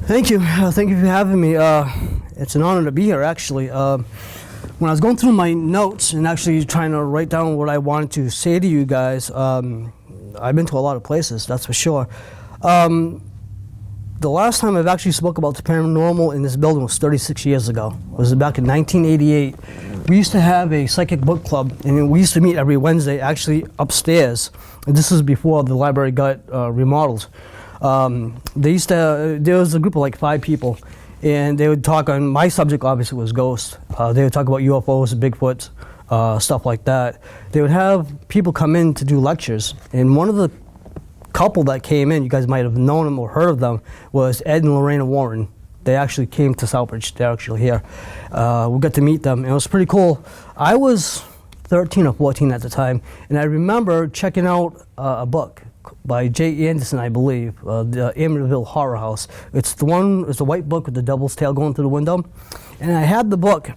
Thank you. Thank you for having me. It's an honor to be here, actually. When I was going through my notes and actually trying to write down what I wanted to say to you guys, I've been to a lot of places, that's for sure. The last time I've actually spoke about the paranormal in this building was 36 years ago. It was back in 1988. We used to have a psychic book club, and we used to meet every Wednesday, actually upstairs. And this was before the library got remodeled. There was a group of like 5 people, and they would talk on, my subject obviously was ghosts. They would talk about UFOs, Bigfoot, stuff like that. They would have people come in to do lectures, and one of the couple that came in, you guys might have known them or heard of them, was Ed and Lorena Warren. They actually came to Southbridge. They're actually here. We got to meet them, and it was pretty cool. I was 13 or 14 at the time, and I remember checking out a book by J. Anderson, I believe, the Amityville Horror House. It's the white book with the devil's tail going through the window. And I had the book,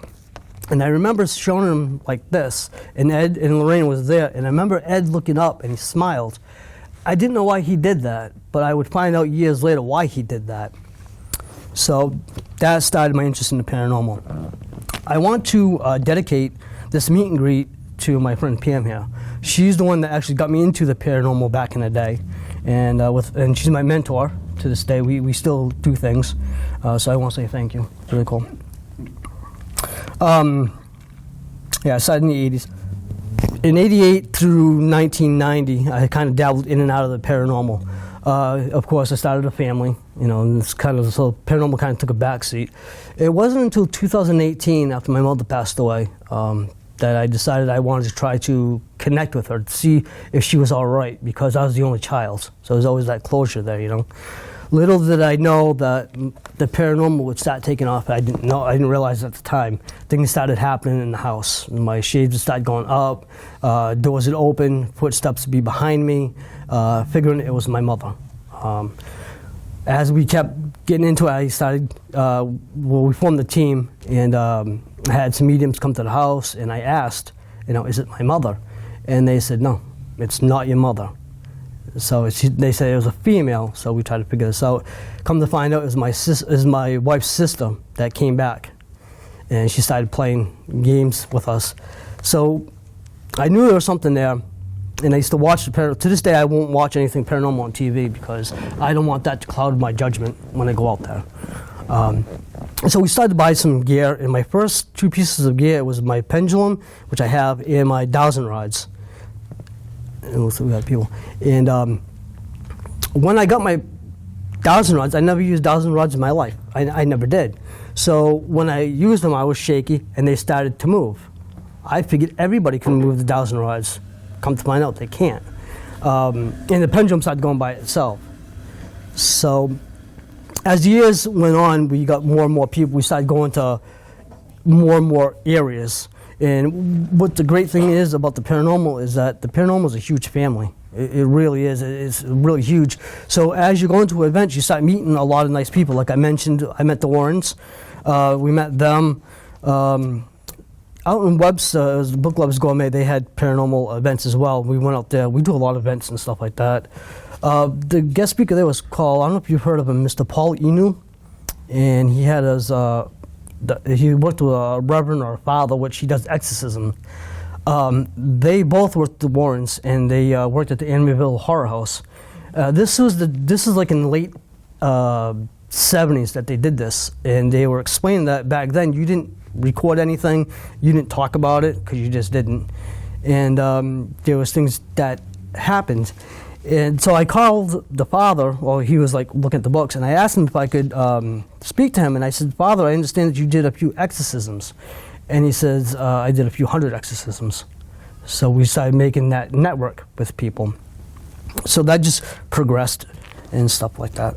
and I remember showing him like this, and Ed and Lorraine was there, and I remember Ed looking up, and he smiled. I didn't know why he did that, but I would find out years later why he did that. So that started my interest in the paranormal. I want to dedicate this meet and greet to my friend Pam here. She's the one that actually got me into the paranormal back in the day, and she's my mentor to this day. We still do things, so I want to say thank you. It's really cool. I started in the 80s. In 88 through 1990, I kind of dabbled in and out of the paranormal. Of course, I started a family, and it's so paranormal kind of took a backseat. It wasn't until 2018, after my mother passed away, that I decided I wanted to try to connect with her to see if she was all right, because I was the only child. So there's always that closure there, Little did I know that the paranormal would start taking off. I didn't realize at the time. Things started happening in the house. My shades would start going up, doors would open, footsteps would be behind me, figuring it was my mother. As we kept getting into it, I started, we formed the team, and I had some mediums come to the house, and I asked, is it my mother? And they said, no, it's not your mother. So they said it was a female, so we tried to figure this out. Come to find out, it was my wife's sister that came back, and she started playing games with us. So I knew there was something there, and I used to watch the paranormal. To this day, I won't watch anything paranormal on TV because I don't want that to cloud my judgment when I go out there. So we started to buy some gear, and my first 2 pieces of gear was my pendulum, which I have, and my dowsing rods. And looks like we got people. And when I got my dowsing rods, I never used dowsing rods in my life. I never did. So when I used them, I was shaky, and they started to move. I figured everybody can move the dowsing rods. Come to find out, they can't. And the pendulum started going by itself. So as the years went on, we got more and more people. We started going to more and more areas. And what the great thing is about the paranormal is that the paranormal is a huge family. It really is. It's really huge. So as you go into events, you start meeting a lot of nice people. Like I mentioned, I met the Warrens. We met them. Out in Webster, the Book Club's Gourmet, they had paranormal events as well. We went out there. We do a lot of events and stuff like that. The guest speaker there was called, I don't know if you've heard of him, Mr. Paul Inu. And he had his... he worked with a reverend or a father, which he does exorcism. They both worked the Warrens, and they worked at the Amityville Horror House. This is like in the late 70s that they did this, and they were explaining that back then you didn't record anything, you didn't talk about it because you just didn't, and there was things that happened. And so I called the father while he was like looking at the books, and I asked him if I could speak to him. And I said, Father, I understand that you did a few exorcisms. And he says, I did a few hundred exorcisms. So we started making that network with people. So that just progressed and stuff like that.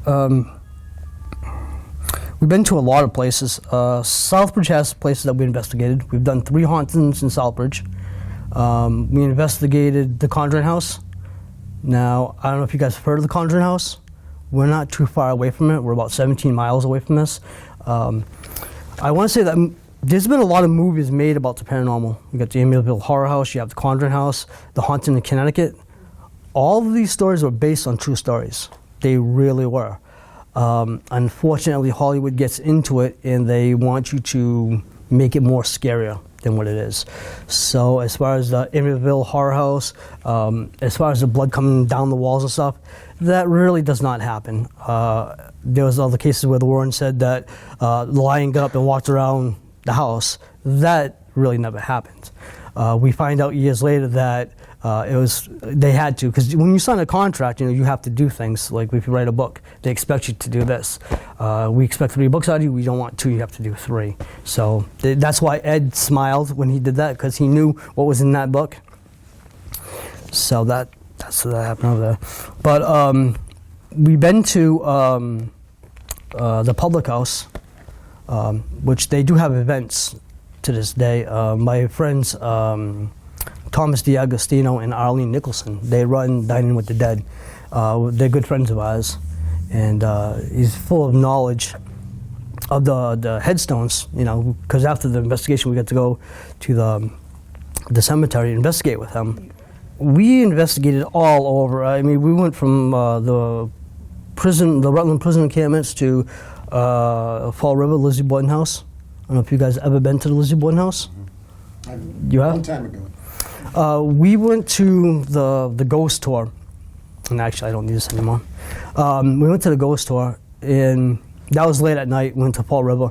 We've been to a lot of places. Southbridge has places that we investigated. We've done 3 hauntings in Southbridge. We investigated the Conjuring House. Now, I don't know if you guys have heard of the Conjuring House. We're not too far away from it. We're about 17 miles away from this. I want to say that there's been a lot of movies made about the paranormal. You got the Amityville Horror House, you have the Conjuring House, the Haunting in Connecticut. All of these stories were based on true stories. They really were. Unfortunately, Hollywood gets into it, and they want you to make it more scarier than what it is. So as far as the Amityville Horror House, as far as the blood coming down the walls and stuff, that really does not happen. There was other cases where the Warren said that the lion got up and walked around the house. That really never happened. We find out years later that they had to, because when you sign a contract, you have to do things. Like if you write a book, they expect you to do this. We expect 3 books out of you. We don't want 2. You have to do 3. So that's why Ed smiled when he did that, because he knew what was in that book. So that's what happened over there. But we've been to the public house, which they do have events to this day. My friends Thomas DiAgostino and Arlene Nicholson, they run Dining with the Dead. They're good friends of ours, and he's full of knowledge of the headstones, because after the investigation we got to go to the cemetery and investigate with him. We investigated all over. I mean, we went from the Rutland prison encampments to Fall River, Lizzie Borden House. I don't know if you guys ever been to the Lizzie Borden House. You have? A long time ago. We went to the ghost tour, and actually I don't need this anymore. We went to the ghost tour, and that was late at night. We went to Fall River,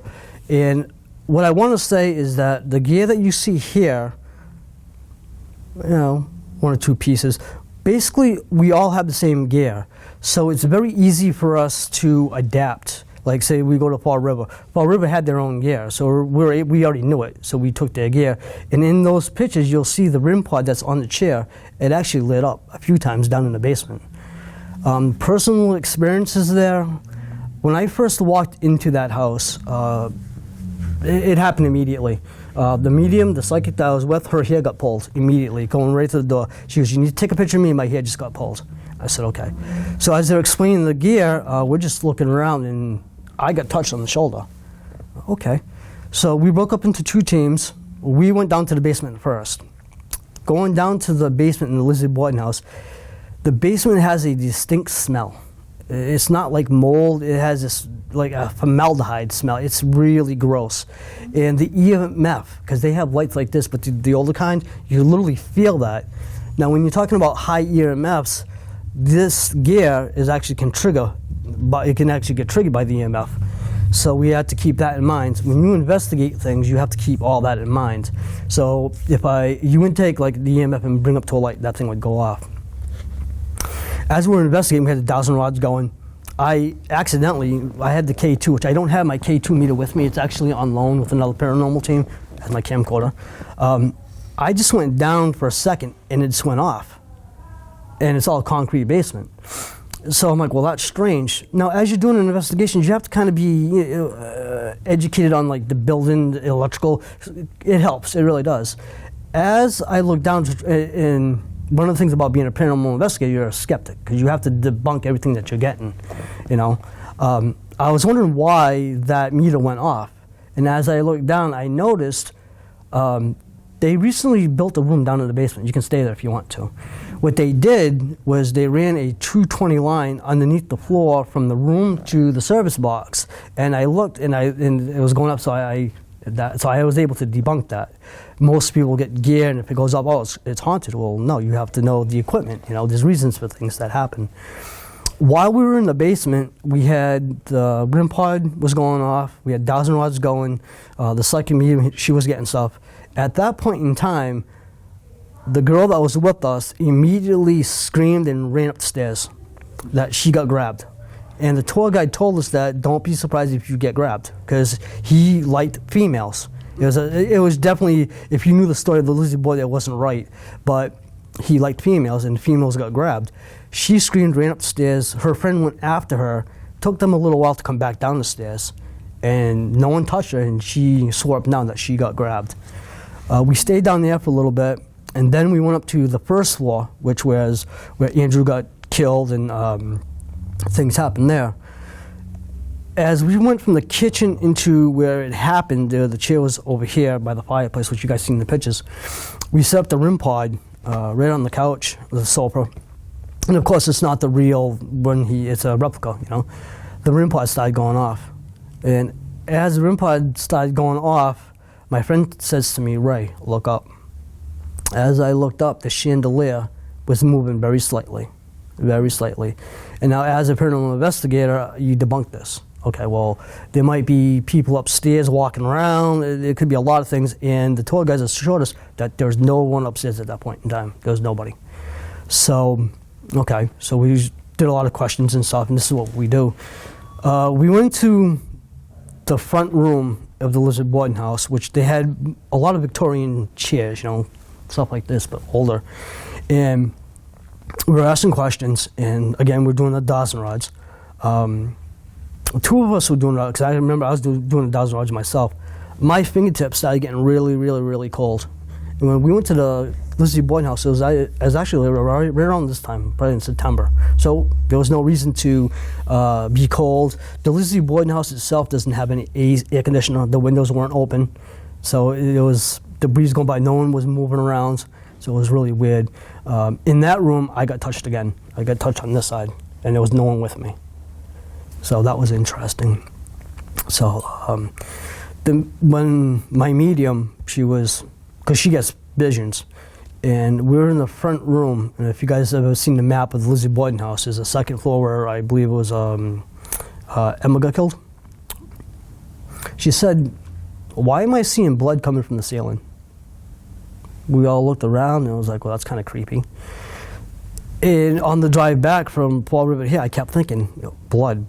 and what I want to say is that the gear that you see here, 1 or 2 pieces, basically we all have the same gear, so it's very easy for us to adapt. Like say we go to Fall River. Fall River had their own gear, so we already knew it, so we took their gear. And in those pictures, you'll see the REM pod that's on the chair. It actually lit up a few times down in the basement. Personal experiences there. When I first walked into that house, it happened immediately. The medium, the psychic that I was with, her hair got pulled immediately, going right to the door. She goes, "You need to take a picture of me, my hair just got pulled." I said, "Okay." So as they're explaining the gear, we're just looking around, and I got touched on the shoulder. Okay. So we broke up into 2 teams. We went down to the basement first. Going down to the basement in the Lizzie Borden house, the basement has a distinct smell. It's not like mold. It has this like a formaldehyde smell. It's really gross. And the EMF, because they have lights like this, but the older kind, you literally feel that. Now when you're talking about high EMFs, this gear can trigger, but it can actually get triggered by the EMF. So we had to keep that in mind. When you investigate things, you have to keep all that in mind. So if you would take like the EMF and bring up to a light, that thing would go off. As we were investigating, we had the dowsing rods going. I had the K2, which I don't have my K2 meter with me. It's actually on loan with another paranormal team as my camcorder. I just went down for a second and it just went off. And it's all concrete basement. So I'm like, well, that's strange. Now, as you're doing an investigation, you have to kind of be educated on like the building, the electrical. It helps, it really does. As I look down, and one of the things about being a paranormal investigator, you're a skeptic, because you have to debunk everything that you're getting, I was wondering why that meter went off. And as I looked down, I noticed they recently built a room down in the basement. You can stay there if you want to. What they did was they ran a 220 line underneath the floor from the room to the service box. And I looked, and it was going up, so I was able to debunk that. Most people get gear, and if it goes up, it's haunted. Well, no, you have to know the equipment. There's reasons for things that happen. While we were in the basement, we had the REM pod was going off. We had dowsing rods going. The psychic medium, she was getting stuff. At that point in time, the girl that was with us immediately screamed and ran up the stairs that she got grabbed. And the tour guide told us that don't be surprised if you get grabbed, because he liked females. It was definitely, if you knew the story of the Lizzie Boy, that wasn't right. But he liked females, and females got grabbed. She screamed, ran up the stairs. Her friend went after her. Took them a little while to come back down the stairs. And no one touched her, and she swore up and down that she got grabbed. We stayed down there for a little bit, and then we went up to the first floor, which was where Andrew got killed, and things happened there. As we went from the kitchen into where it happened, the chair was over here by the fireplace, which you guys see in the pictures. We set up the REM pod right on the couch with a sofa. And of course, it's not the real one, it's a replica, the REM pod started going off. And as the REM pod started going off, my friend says to me, Ray, look up. As I looked up, the chandelier was moving very slightly. And now as a paranormal investigator, you debunk this. Okay, well, there might be people upstairs walking around. It could be a lot of things. And the tour guides assured us that there was no one upstairs at that point in time. There was nobody. So, okay, so we did a lot of questions and stuff, and this is what we do. We went to the front room of the Lizard boarding house, which they had a lot of Victorian chairs, stuff like this, but older. And we were asking questions, and again, we're doing the Dawson rods. Two of us were doing it, because I remember I was doing the Dawson rods myself. My fingertips started getting really, really, really cold. And when we went to the Lizzie boarding house, it was actually right around this time, probably in September. So there was no reason to be cold. The Lizzie boarding house itself doesn't have any air conditioner. The windows weren't open. So it was the breeze going by. No one was moving around. So it was really weird. In that room, I got touched again. I got touched on this side, and there was no one with me. So that was interesting. So when my medium, because she gets visions, and we were in the front room, and if you guys have ever seen the map of the Lizzie boarding house, there's a second floor where I believe it was Emma got killed. She said, why am I seeing blood coming from the ceiling? We all looked around, and I was like, well, that's kind of creepy. And on the drive back from Fall River here, I kept thinking, blood.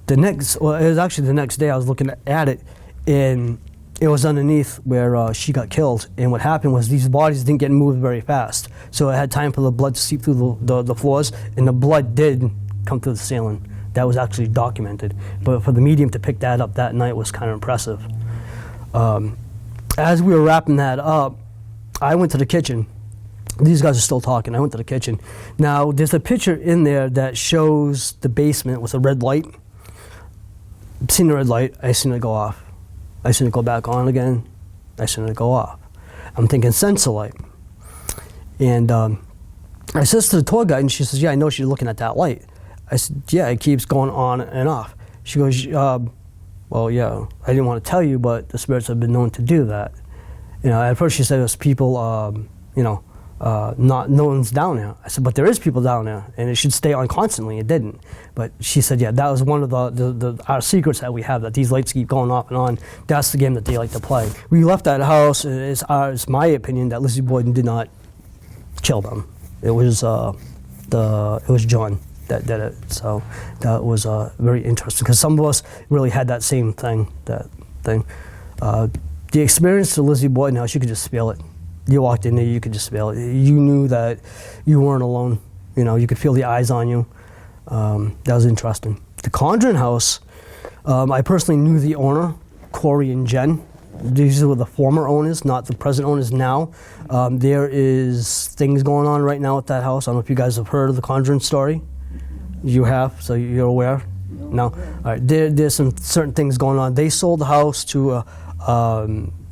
It was actually the next day I was looking at it, and it was underneath where she got killed. And what happened was these bodies didn't get moved very fast. So it had time for the blood to seep through the floors, and the blood did come through the ceiling. That was actually documented. But for the medium to pick that up that night was kind of impressive. As we were wrapping that up, I went to the kitchen. These guys are still talking. I went to the kitchen. Now, there's a picture in there that shows the basement with a red light. I've seen the red light. I seen it go off. I seen it go back on again. I seen it go off. I'm thinking sensor light. And I says to the tour guide, and she says, yeah, I know she's looking at that light. I said, yeah, it keeps going on and off. She goes, well, yeah, I didn't want to tell you, but the spirits have been known to do that. At first she said it was people, no one's down there. I said, but there is people down there, and it should stay on constantly. It didn't. But she said, yeah, that was one of our secrets that we have, that these lights keep going off and on. That's the game that they like to play. We left that house. It's my opinion that Lizzie Borden did not kill them. It was John that did it. So that was very interesting, because some of us really had that same thing. The experience to Lizzie Borden house, you could just feel it. You walked in there, you could just feel it. You knew that you weren't alone. You could feel the eyes on you. That was interesting. The Conjuring house, I personally knew the owner, Corey and Jen. These were the former owners, not the present owners now. There is things going on right now at that house. I don't know if you guys have heard of the Conjuring story. You have, so you're aware? No? All right, there's some certain things going on. They sold the house to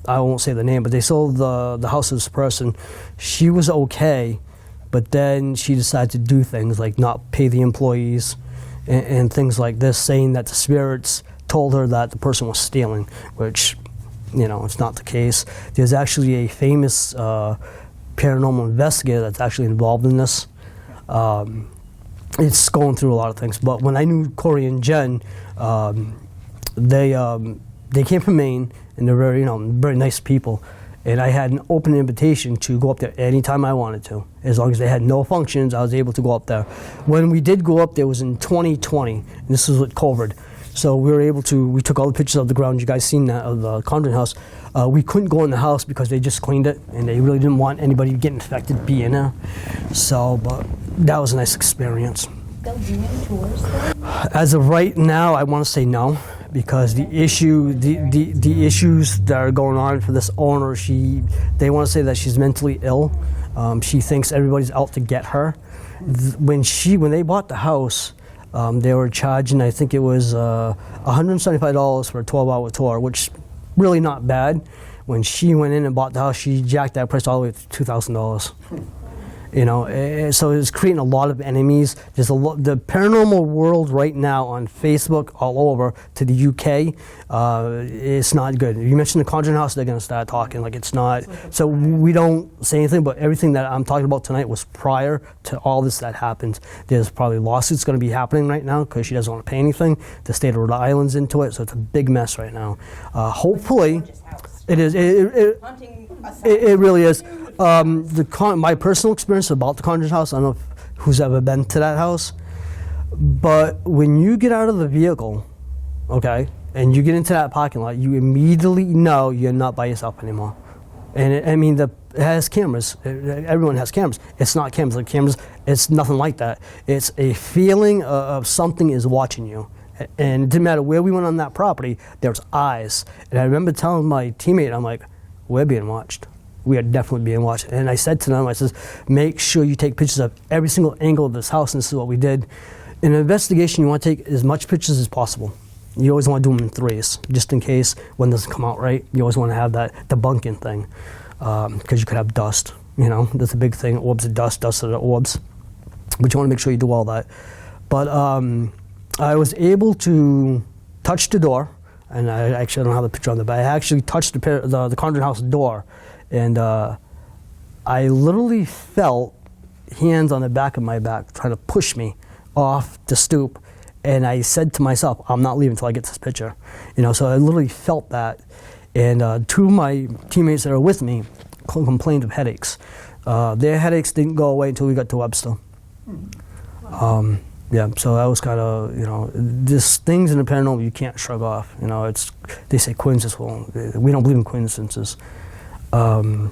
I won't say the name, but they sold the house to this person. She was okay, but then she decided to do things like not pay the employees and things like this, saying that the spirits told her that the person was stealing, which, it's not the case. There's actually a famous paranormal investigator that's actually involved in this. It's going through a lot of things. But when I knew Corey and Jen, they came from Maine, and they're very, very nice people. And I had an open invitation to go up there anytime I wanted to. As long as they had no functions, I was able to go up there. When we did go up there, it was in 2020. And this was with COVID. So we took all the pictures of the ground. You guys seen that, of the Conjuring house. We couldn't go in the house because they just cleaned it, and they really didn't want anybody getting infected to be in there. So, but that was a nice experience. They'll do any tours though? As of right now, I want to say no, because the issues that are going on for this owner, they want to say that she's mentally ill. She thinks everybody's out to get her. When they bought the house, they were charging, I think it was $175 for a 12-hour tour, which really not bad. When she went in and bought the house, she jacked that price all the way to $2,000. So it's creating a lot of enemies. There's the paranormal world right now on Facebook all over to the UK. It's not good. You mentioned the Conjuring House, they're going to start talking like it's not. So we don't say anything, but everything that I'm talking about tonight was prior to all this that happened. There's probably lawsuits going to be happening right now because she doesn't want to pay anything. The state of Rhode Island's into it, so it's a big mess right now. Hopefully, it is. It really is. My personal experience about the Conjuring House, I don't know who's ever been to that house, but when you get out of the vehicle, okay, and you get into that parking lot, you immediately know you're not by yourself anymore. And it has cameras. Everyone has cameras. It's not cameras like cameras. It's nothing like that. It's a feeling of something is watching you. And it didn't matter where we went on that property, there's eyes. And I remember telling my teammate, I'm like, we're being watched. We are definitely being watched. And I said to them, I says, make sure you take pictures of every single angle of this house, and this is what we did. In an investigation, you want to take as much pictures as possible. You always want to do them in threes, just in case one doesn't come out right. You always want to have that debunking thing, because you could have dust. That's a big thing, orbs of dust of the orbs. But you want to make sure you do all that. But I was able to touch the door, and I don't have the picture on there, but I actually touched the Conjuring House door, and I literally felt hands on the back of my back trying to push me off the stoop, and I said to myself, I'm not leaving until I get this picture. So I literally felt that, and two of my teammates that are with me complained of headaches. Their headaches didn't go away until we got to Webster. Yeah, so that was kind of, this things in the paranormal you can't shrug off. They say coincidence. Well, we don't believe in coincidences. When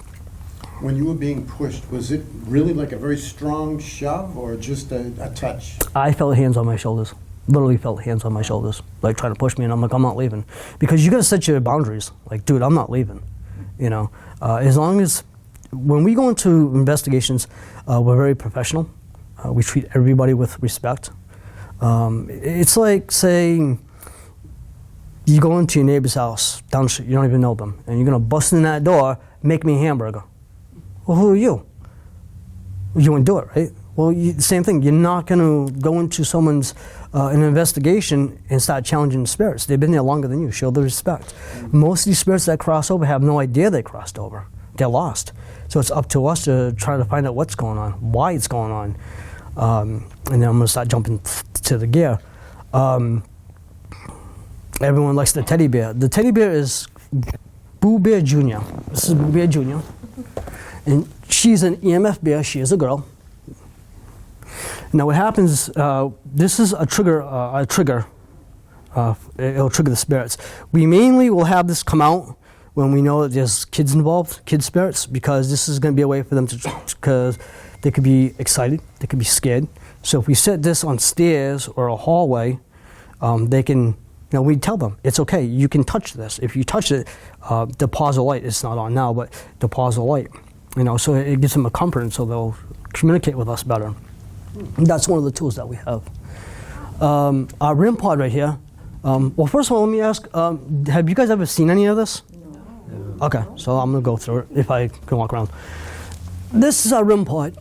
you were being pushed, was it really like a very strong shove or just a touch? I felt hands on my shoulders. Literally felt hands on my shoulders, like trying to push me, and I'm like, I'm not leaving. Because you got to set your boundaries. Like, dude, I'm not leaving. As long as, when we go into investigations, we're very professional. We treat everybody with respect. It's like, say, you go into your neighbor's house down the street, you don't even know them, and you're going to bust in that door, make me a hamburger. Well, who are you? You wouldn't do it, right? Well, same thing. You're not going to go into someone's an investigation and start challenging the spirits. They've been there longer than you. Show the respect. Most of these spirits that cross over have no idea they crossed over. They're lost. So it's up to us to try to find out what's going on, why it's going on. And then I'm going to start jumping to the gear. Everyone likes the teddy bear. The teddy bear is Boo Bear Jr. This is Boo Bear Jr. And she's an EMF bear. She is a girl. Now what happens, this is a trigger. It'll trigger the spirits. We mainly will have this come out when we know that there's kids involved, kid spirits, because this is going to be a way for them to, because they could be excited, they could be scared. So if we set this on stairs or a hallway, they can, we tell them, it's okay, you can touch this. If you touch it, the pause of light, it's not on now, but the pause of light, so it gives them a comfort, and so they'll communicate with us better. That's one of the tools that we have. Our REM pod right here, well, first of all, let me ask, have you guys ever seen any of this? No. Okay, so I'm going to go through it if I can walk around. This is our REM pod.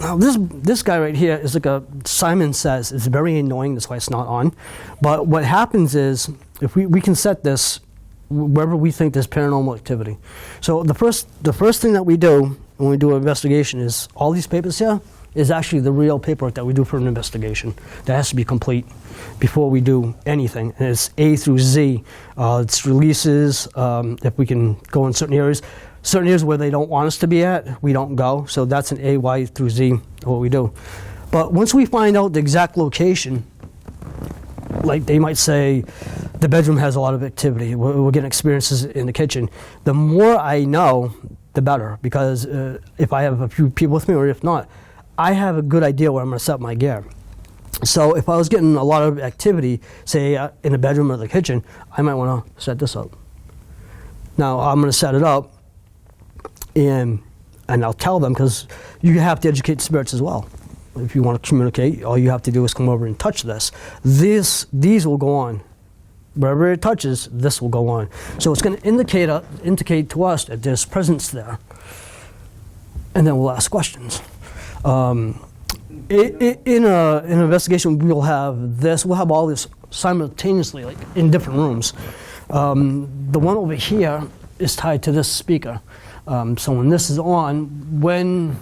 Now, this guy right here is like Simon says, it's very annoying, that's why it's not on. But what happens is, if we can set this wherever we think there's paranormal activity. So the first thing that we do when we do an investigation is, all these papers here is actually the real paperwork that we do for an investigation. That has to be complete before we do anything. And it's A through Z. It's releases, if we can go in certain areas. Certain areas where they don't want us to be at, we don't go. So that's an A, Y through Z, what we do. But once we find out the exact location, like they might say, the bedroom has a lot of activity, we're getting experiences in the kitchen. The more I know, the better. Because if I have a few people with me, or if not, I have a good idea where I'm going to set my gear. So if I was getting a lot of activity, say in the bedroom or the kitchen, I might want to set this up. Now I'm going to set it up, and I'll tell them, because you have to educate spirits as well. If you want to communicate, all you have to do is come over and touch this. These will go on. Wherever it touches, this will go on. So it's going to indicate to us that there's presence there. And then we'll ask questions. In an investigation, we'll have all this simultaneously, like in different rooms. The one over here is tied to this speaker. So when this is on, when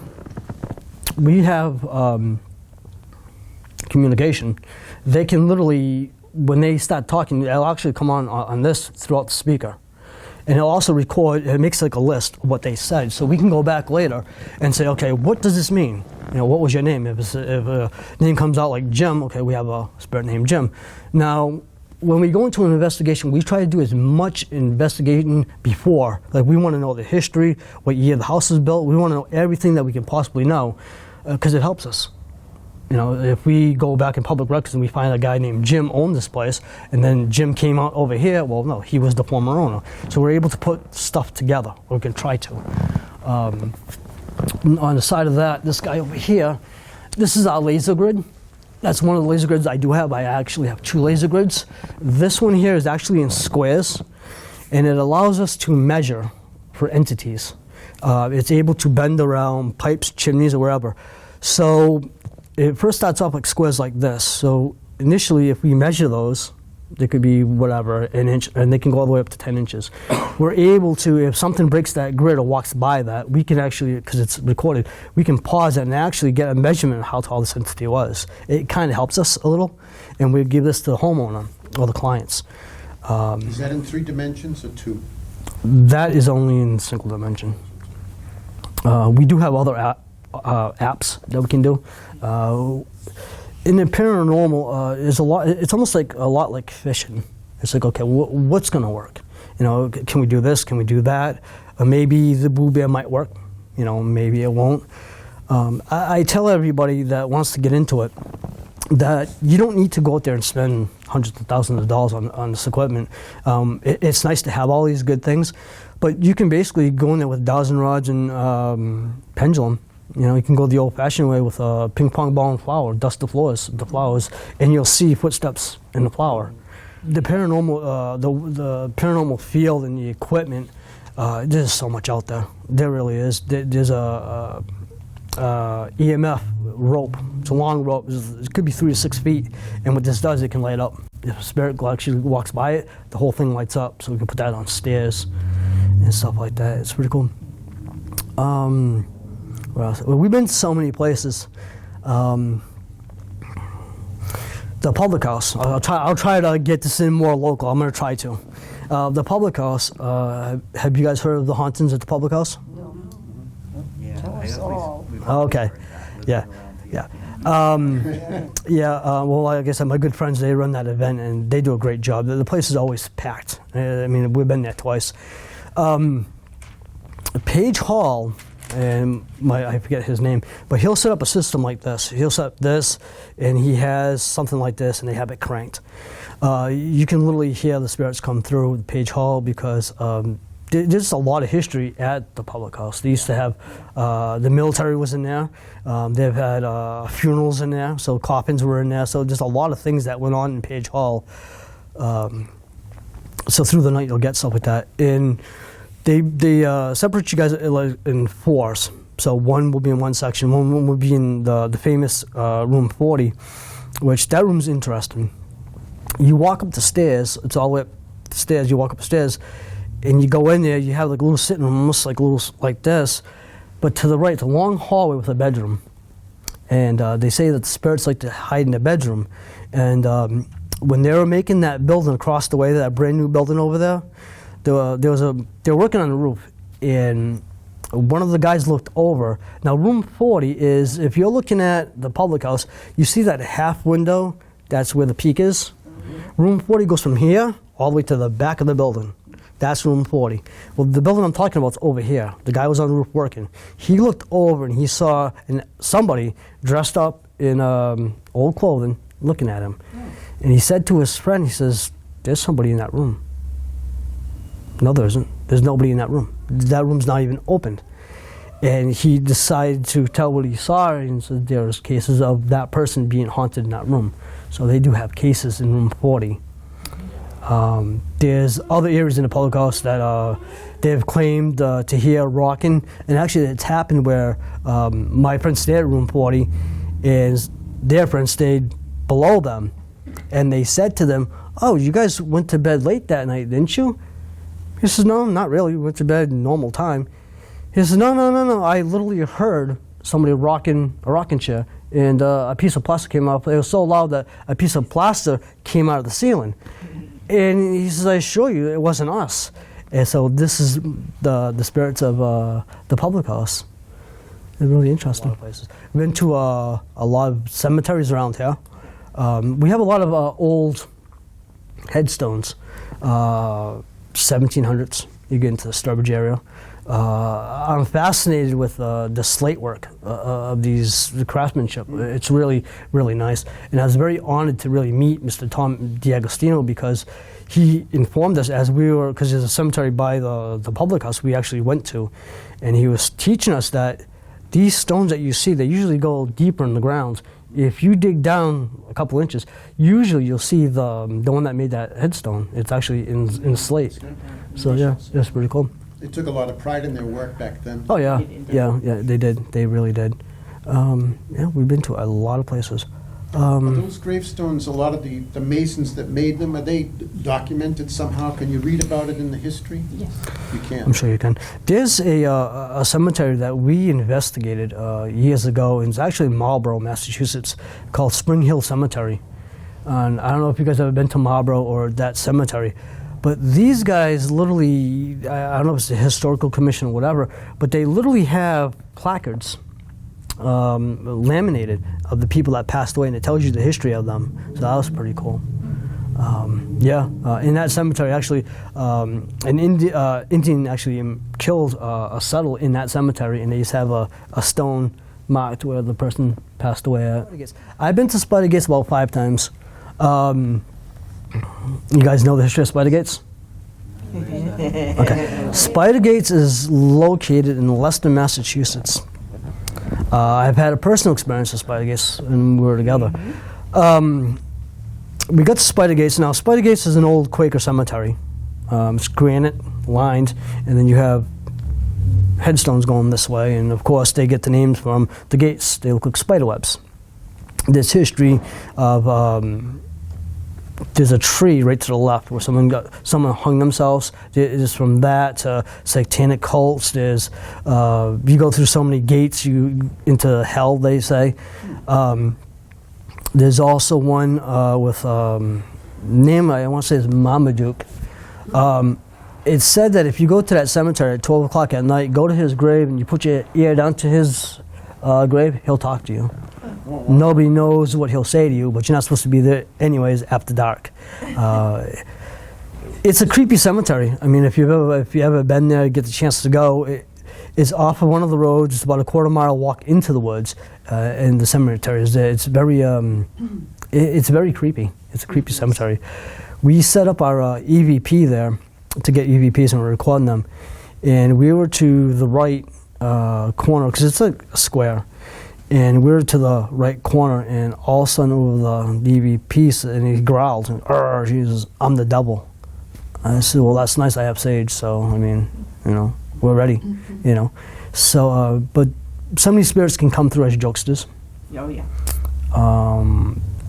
we have communication, they can literally, when they start talking, it'll actually come on this throughout the speaker. And it'll also record, it makes like a list of what they said. So we can go back later and say, okay, what does this mean? What was your name? If a name comes out like Jim, okay, we have a spirit named Jim. Now, when we go into an investigation, we try to do as much investigating before. Like, we want to know the history, what year the house was built. We want to know everything that we can possibly know, because it helps us. If we go back in public records and we find a guy named Jim owned this place, and then Jim came out over here, well, no, he was the former owner. So we're able to put stuff together, or we can try to. On the side of that, this guy over here, this is our laser grid. That's one of the laser grids I do have. I actually have 2 laser grids. This one here is actually in squares, and it allows us to measure for entities. It's able to bend around pipes, chimneys, or wherever. So it first starts off like squares like this. So initially, if we measure those, they could be whatever, an inch, and they can go all the way up to 10 inches. We're able to, if something breaks that grid or walks by that, we can actually, because it's recorded, we can pause it and actually get a measurement of how tall this entity was. It kind of helps us a little, and we give this to the homeowner or the clients. Is that in 3 dimensions or 2? That is only in single dimension. We do have other apps that we can do. In the paranormal, is a lot. It's almost like a lot like fishing. It's like, okay, what's going to work? Can we do this? Can we do that? Maybe the Blue Bear might work. Maybe it won't. I tell everybody that wants to get into it that you don't need to go out there and spend hundreds of thousands of dollars on this equipment. It's nice to have all these good things, but you can basically go in there with dowsing rods and pendulum. You can go the old-fashioned way with a ping pong ball and flour, dust the flowers, and you'll see footsteps in the flour. The paranormal, the paranormal field and the equipment, there's so much out there. There really is. There's a EMF rope. It's a long rope. It could be 3 to 6 feet, and what this does, it can light up. If a spirit actually walks by it, the whole thing lights up. So we can put that on stairs and stuff like that. It's pretty cool. Well, we've been to so many places. The public house. I'll try to get this in more local. I'm going to try to. The public house. Have you guys heard of the hauntings at the public house? No. Yeah. Tell us all. Okay. Yeah. Well, like I said, my good friends, they run that event, and they do a great job. The place is always packed. I mean, we've been there twice. Page Hall. And I forget his name, but he'll set up a system like this. He'll set up this, and he has something like this, and they have it cranked. You can literally hear the spirits come through the Page Hall because there's a lot of history at the public house. They used to have, the military was in there. They've had funerals in there, so coffins were in there. So there's a lot of things that went on in Page Hall. So through the night, you'll get stuff like that. And They separate you guys in 4s. So one will be in one section, one will be in the famous room 40, which that room's interesting. You walk up the stairs, it's all the way up the stairs, you walk up the stairs, and you go in there, you have like a little sitting room, almost like like this, but to the right, it's a long hallway with a bedroom. And they say that the spirits like to hide in the bedroom. And when they were making that building across the way, that brand new building over there, they were working on the roof, and one of the guys looked over. Now, room 40 is, if you're looking at the public house, you see that half window, that's where the peak is. Mm-hmm. Room 40 goes from here all the way to the back of the building. That's room 40. Well, the building I'm talking about is over here. The guy was on the roof working. He looked over and he saw somebody dressed up in old clothing looking at him. Mm. And he said to his friend, he says, "There's somebody in that room." No, there isn't. There's nobody in that room. That room's not even opened. And he decided to tell what he saw, and said there's cases of that person being haunted in that room. So they do have cases in room 40. There's other areas in the public house that they've claimed to hear rocking, and actually it's happened where my friend stayed at room 40, and their friend stayed below them, and they said to them, "Oh, you guys went to bed late that night, didn't you?" He says, "No, not really. We went to bed normal time." He says, No. I literally heard somebody rocking a rocking chair, and a piece of plaster came out. It was so loud that a piece of plaster came out of the ceiling. And he says, "I assure you, it wasn't us." And so this is the spirits of the public house. They're really interesting. A lot of places. We've been to a lot of cemeteries around here. We have a lot of old headstones, 1700s. You get into the Sturbridge area. I'm fascinated with the slate work of the craftsmanship. It's really, really nice. And I was very honored to really meet Mr. Tom DiAgostino, because he informed us as we were, because there's a cemetery by the public house we actually went to, and he was teaching us that these stones that you see, they usually go deeper in the ground. If you dig down a couple inches, usually you'll see the one that made that headstone. It's actually in slate. So yeah, that's pretty cool. They took a lot of pride in their work back then. Oh yeah, they did. They really did. Yeah, we've been to a lot of places. Are those gravestones, a lot of the masons that made them, are they documented somehow? Can you read about it in the history? Yes. You can. I'm sure you can. There's a cemetery that we investigated years ago, and it's actually in Marlborough, Massachusetts, called Spring Hill Cemetery. And I don't know if you guys have ever been to Marlborough or that cemetery, but these guys literally, I don't know if it's the Historical Commission or whatever, but they literally have placards laminated of the people that passed away, and it tells you the history of them. So that was pretty cool. In that cemetery, actually, an Indian actually killed a settle in that cemetery, and they just have a stone marked where the person passed away at. I've been to Spider Gates about 5 times. You guys know the history of Spider Gates? Okay. Spider Gates is located in Leicester, Massachusetts. I've had a personal experience with Spider Gates, and we were together. We got to Spider Gates. Now, Spider Gates is an old Quaker cemetery. It's granite lined, and then you have headstones going this way, and of course they get the names from the gates. They look like spider webs. There's history of there's a tree right to the left where someone hung themselves. There's from that to satanic cults. There's you go through so many gates into hell, they say. There's also one with name I want to say is Marmaduke. It's said that if you go to that cemetery at 12 o'clock at night, go to his grave and you put your ear down to his grave, he'll talk to you. Nobody knows what he'll say to you, but you're not supposed to be there anyways after dark. It's a creepy cemetery. I mean, if you've ever been there, get the chance to go. It's off of one of the roads. It's about a quarter-mile walk into the woods, and the cemetery is there. It's very creepy. It's a creepy cemetery. We set up our EVP there to get EVPs, and we're recording them. And we were to the right corner, because it's like a square. And we were to the right corner, and all of a sudden over the EVP, and he growled, and he says, "I'm the devil." I said, "Well, that's nice. I have sage, so I mean, we're ready, So, but some of these spirits can come through as jokesters. Oh yeah.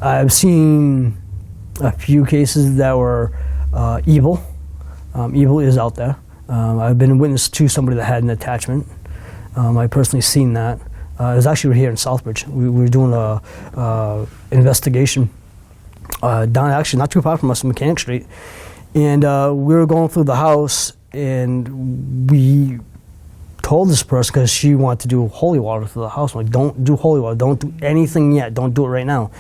I've seen a few cases that were evil. Evil is out there. I've been a witness to somebody that had an attachment. I personally seen that. It was actually here in Southbridge. We were doing a investigation down, actually not too far from us, on Mechanic Street, and we were going through the house, and we told this person, because she wanted to do holy water through the house. I'm like, "Don't do holy water. Don't do anything yet. Don't do it right now."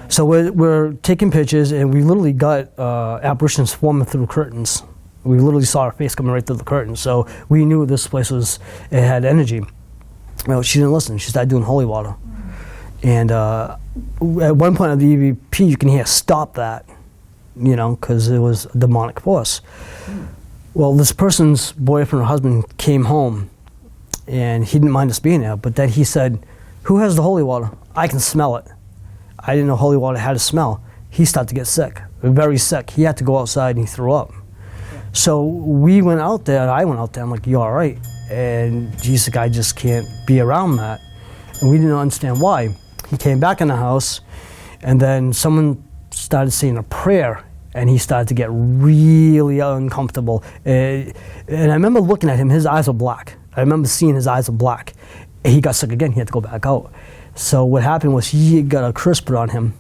So we're taking pictures, and we literally got apparitions forming through curtains. We literally saw her face coming right through the curtains. So we knew this place it had energy. Well, she didn't listen. She started doing holy water. And at one point of the EVP, you can hear, "Stop that," because it was a demonic force. Well, this person's boyfriend or husband came home, and he didn't mind us being there, but then he said, "Who has the holy water? I can smell it." I didn't know holy water had a smell. he started to get sick, very sick. He had to go outside and he threw up. So we went out there, I went out there, I'm like, you all right? And he's like, I just can't be around that. And we didn't understand why. He came back in the house, and then someone started saying a prayer, and he started to get really uncomfortable. And I remember looking at him, his eyes were black. I remember seeing his eyes were black. And he got sick again, he had to go back out. So what happened was he got a curse put on him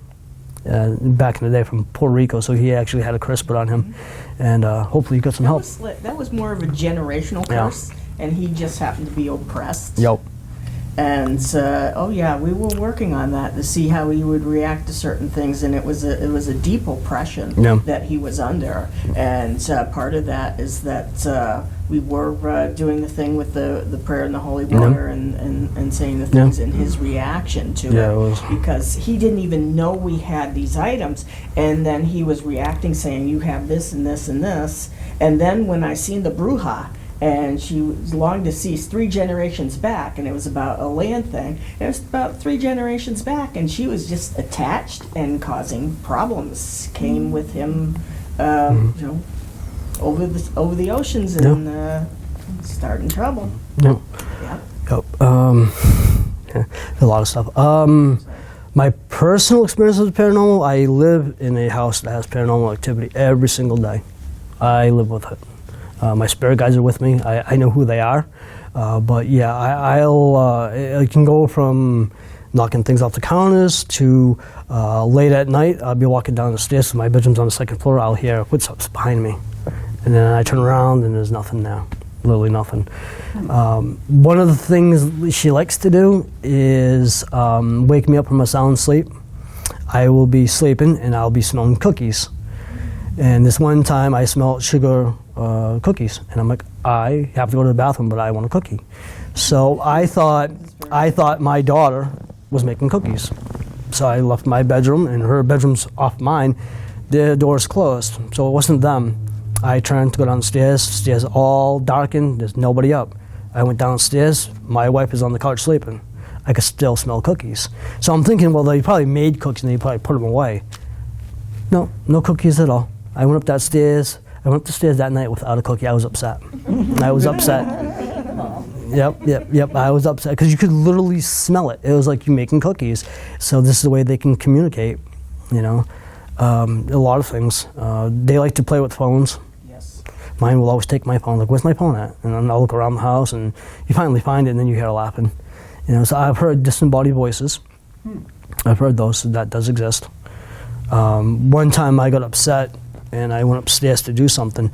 back in the day from Puerto Rico, so he actually had a curse put on him. And hopefully he got some help. That was more of a generational curse, and he just happened to be oppressed. Yep. And we were working on that to see how he would react to certain things, and it was a deep oppression that he was under. And part of that is that we were doing the thing with the prayer and the holy water and saying the things, and his reaction to it, because he didn't even know we had these items, and then he was reacting, saying, you have this and this and this. And then when I seen the bruja, and she was long deceased 3 generations back, and it was about a land thing. It was about 3 generations back, and she was just attached and causing problems. Came with him, over the oceans and starting trouble. Yep. Yeah. Yep. A lot of stuff. My personal experience with paranormal, I live in a house that has paranormal activity every single day. I live with it. My spirit guides are with me. I know who they are. But yeah, I can go from knocking things off the counters to late at night, I'll be walking down the stairs. So my bedroom's on the 2nd floor. I'll hear footsteps behind me. And then I turn around and there's nothing there. Literally nothing. One of the things she likes to do is wake me up from a sound sleep. I will be sleeping and I'll be smelling cookies. And this one time I smelled sugar cookies, and I'm like, I have to go to the bathroom, but I want a cookie. So I thought my daughter was making cookies. So I left my bedroom, and her bedroom's off mine. The door's closed, so it wasn't them. I turned to go downstairs. Stairs all darkened. There's nobody up. I went downstairs. My wife is on the couch sleeping. I could still smell cookies. So I'm thinking, well, they probably made cookies and they probably put them away. No cookies at all. I went up that stairs. I went up the stairs that night without a cookie. I was upset. I was upset. Yep. I was upset because you could literally smell it. It was like you making cookies. So this is the way they can communicate. A lot of things. They like to play with phones. Yes. Mine will always take my phone. Like, where's my phone at? And then I'll look around the house, and you finally find it, and then you hear laughing. So I've heard disembodied voices. I've heard those. So that does exist. One time I got upset. And I went upstairs to do something,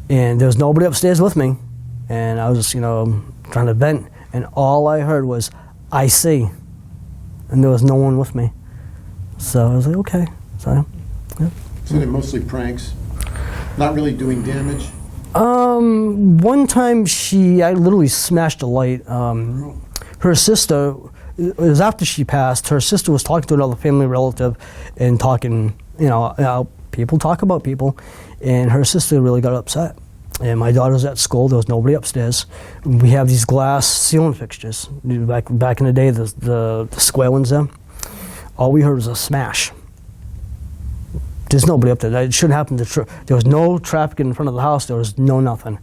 and there was nobody upstairs with me. And I was just, trying to vent, and all I heard was, I see. And there was no one with me. So I was like, okay. So, yeah. So they're mostly pranks, not really doing damage? One time I literally smashed a light. Her sister, it was after she passed, her sister was talking to another family relative and talking, people talk about people, and her sister really got upset. And my daughter was at school. There was nobody upstairs. We have these glass ceiling fixtures. Back in the day, the square ones there. All we heard was a smash. There's nobody up there. It shouldn't happen. There was no traffic in front of the house. There was no nothing.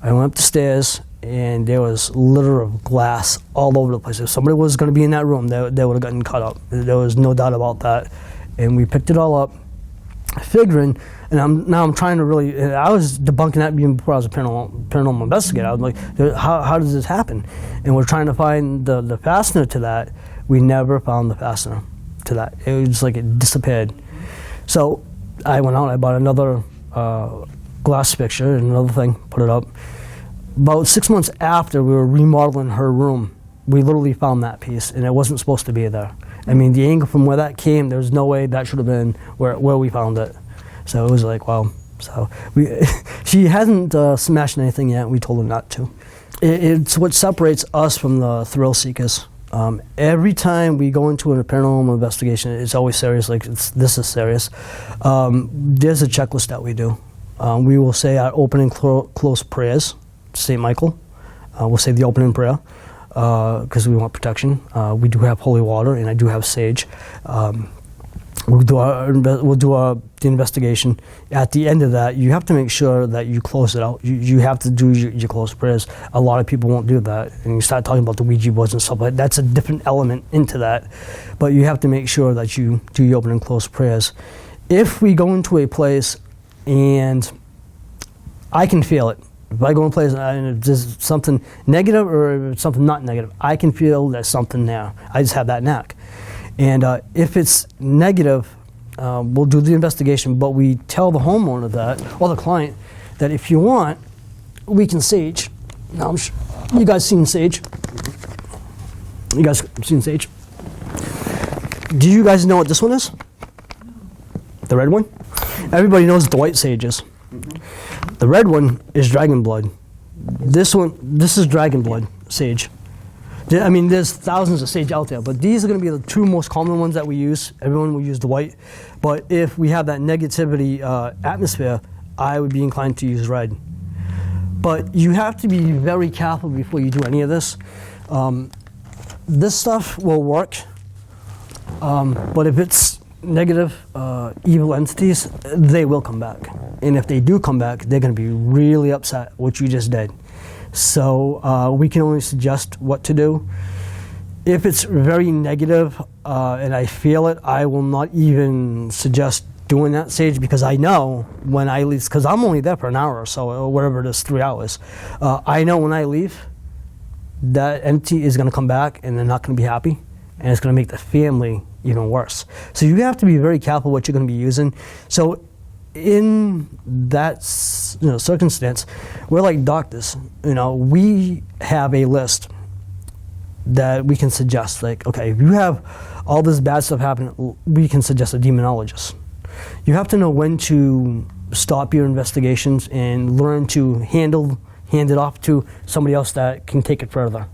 I went up the stairs, and there was litter of glass all over the place. If somebody was going to be in that room, they would have gotten cut up. There was no doubt about that. And we picked it all up, figuring, and I'm trying to really, I was debunking that even before I was a paranormal investigator. I was like, how does this happen? And we're trying to find the fastener to that. We never found the fastener to that. It was just like it disappeared. So I went out, I bought another glass fixture and another thing, put it up. About 6 months after we were remodeling her room, we literally found that piece, and it wasn't supposed to be there. I mean, the angle from where that came, there's no way that should have been where we found it. So it was like, wow. So she hasn't smashed anything yet. We told her not to. It's what separates us from the thrill seekers. Every time we go into a paranormal investigation, it's always serious. Like, this is serious. There's a checklist that we do. We will say our opening close prayers to St. Michael. We'll say the opening prayer, because we want protection. We do have holy water, and I do have sage. We'll do the investigation. At the end of that, you have to make sure that you close it out. You have to do your closed prayers. A lot of people won't do that, and you start talking about the Ouija boards and stuff like that. That's a different element into that, but you have to make sure that you do your open and closed prayers. If we go into a place and I can feel it, if I go in a place and there's something negative or something not negative, I can feel there's something there. I just have that knack. And if it's negative, we'll do the investigation, but we tell the homeowner that, or the client, that if you want, we can sage. Now, you guys seen sage? You guys seen sage? Do you guys know what this one is? The red one? Everybody knows what the white sage is. The red one is dragon blood. This is dragon blood sage. I mean, there's thousands of sage out there, but these are going to be the two most common ones that we use. Everyone will use the white. But if we have that negativity atmosphere, I would be inclined to use red. But you have to be very careful before you do any of this. This stuff will work, but if it's negative, evil entities, they will come back. And if they do come back, they're going to be really upset, what you just did. So we can only suggest what to do. If it's very negative and I feel it, I will not even suggest doing that sage, because I know when I leave, because I'm only there for an hour or so, or whatever it is, 3 hours. I know when I leave, that entity is going to come back and they're not going to be happy, and it's going to make the family even worse. So you have to be very careful what you're going to be using. So in that circumstance, we're like doctors. We have a list that we can suggest. Like, okay, if you have all this bad stuff happening, we can suggest a demonologist. You have to know when to stop your investigations and learn to hand it off to somebody else that can take it further.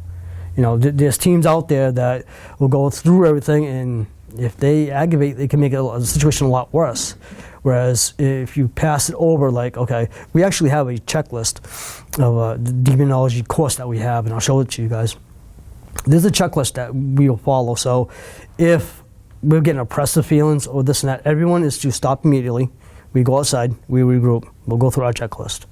There's teams out there that will go through everything, and if they aggravate, they can make the situation a lot worse. Whereas if you pass it over, like, okay, we actually have a checklist of the demonology course that we have, and I'll show it to you guys. There's a checklist that we will follow. So if we're getting oppressive feelings or this and that, everyone is to stop immediately. We go outside, we regroup, we'll go through our checklist.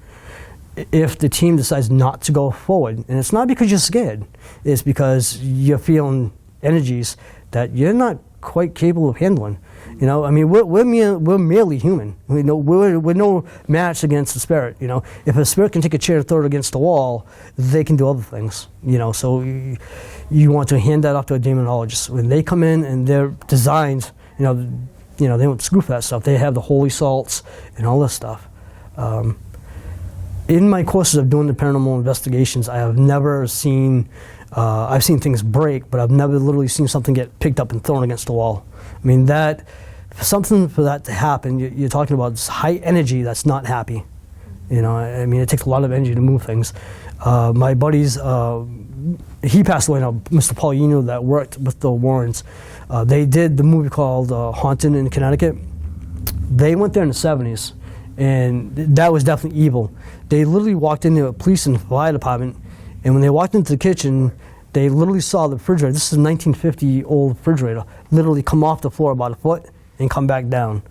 If the team decides not to go forward, and it's not because you're scared, it's because you're feeling energies that you're not quite capable of handling. I mean, we're merely human. We're no match against the spirit. If a spirit can take a chair and throw it against the wall, they can do other things. So you want to hand that off to a demonologist. When they come in and they're designed, they don't screw for that stuff. They have the holy salts and all this stuff. In my courses of doing the paranormal investigations, I have never seen. I've seen things break, but I've never literally seen something get picked up and thrown against the wall. I mean, something for that to happen, you're talking about this high energy that's not happy. I mean, it takes a lot of energy to move things. My buddies, he passed away now, Mr. Paulino, that worked with the Warrens. They did the movie called Haunted in Connecticut. They went there in the 70s, and that was definitely evil. They literally walked into a police and fire department, and when they walked into the kitchen, they literally saw the refrigerator. This is a 1950 old refrigerator, literally come off the floor about a foot and come back down.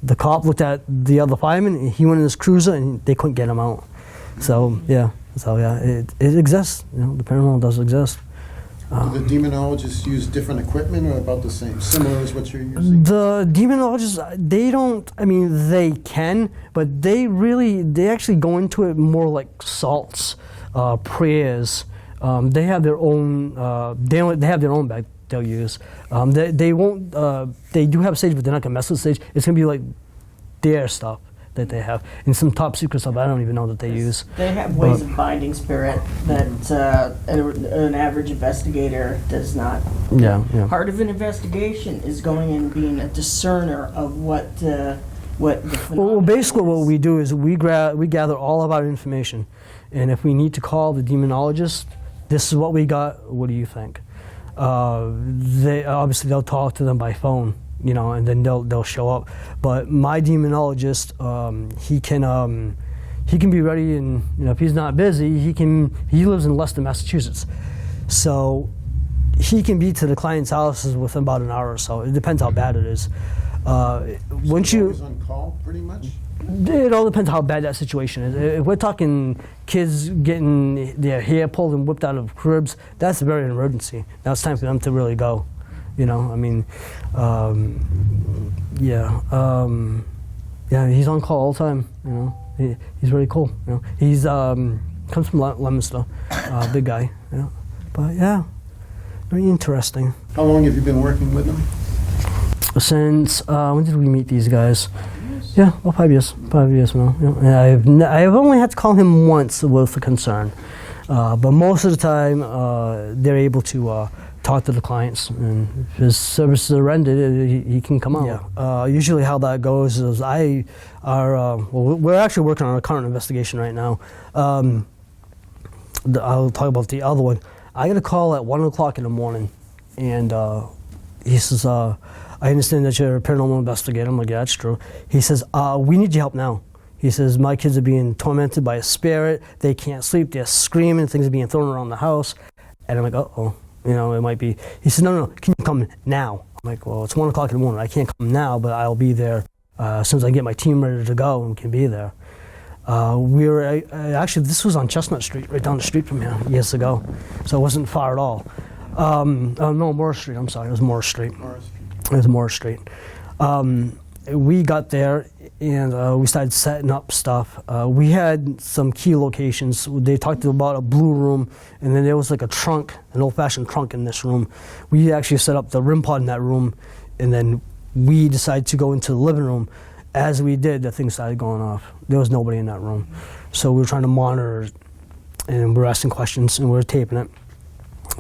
The cop looked at the other fireman, and he went in his cruiser, and they couldn't get him out. So yeah, it exists. The paranormal does exist. Do the demonologists use different equipment or about the same, similar as what you're using? The demonologists, they don't. I mean, they can, but they actually go into it more like salts, prayers. They have their own. They have their own bag they'll use. They won't. They do have sage, but they're not gonna mess with sage. It's gonna be like their stuff that they have, and some top secret stuff I don't even know that they use. They have ways of binding spirit that an average investigator does not. Yeah. Part of an investigation is going and being a discerner of what the Well, basically what we do is we gather all of our information, and if we need to call the demonologist, this is what we got, what do you think? They'll talk to them by phone, and then they'll show up. But my demonologist, he can be ready, and if he's not busy, he lives in Leicester, Massachusetts, so he can be to the client's houses within about an hour or so. It depends how bad it is. Once So you, always on call, pretty much? it all depends how bad that situation is. If we're talking kids getting their hair pulled and whipped out of cribs, that's a very emergency. Now it's time for them to really go. You know, I mean, yeah, he's on call all the time. You know, he's really cool. You know, he's comes from Leominster, big guy. You know, but yeah, very interesting. How long have you been working with them? Since when did we meet these guys? Yeah, well, 5 years. 5 years now. You know, and I've only had to call him once with a concern, but most of the time they're able to talk to the clients, and if his services are rendered, he can come out. Yeah. Usually, how that goes is we're actually working on a current investigation right now. I'll talk about the other one. I got a call at 1 o'clock in the morning, and he says, I understand that you're a paranormal investigator. I'm like, yeah, that's true. He says, we need your help now. He says, my kids are being tormented by a spirit. They can't sleep. They're screaming. Things are being thrown around the house. And I'm like, uh-oh. You know, it might be. He says, no, can you come now? I'm like, well, it's 1 o'clock in the morning. I can't come now, but I'll be there as soon as I get my team ready to go and can be there. Actually, this was on Chestnut Street, right down the street from here, years ago. So it wasn't far at all. No, Morris Street. I'm sorry, it was Morris Street. It was Morris Street. We got there and we started setting up stuff. We had some key locations. They talked about a blue room, and then there was like a trunk, an old-fashioned trunk in this room. We actually set up the REM pod in that room, and then we decided to go into the living room. As we did, the thing started going off. There was nobody in that room. So we were trying to monitor it, and we were asking questions, and we were taping it.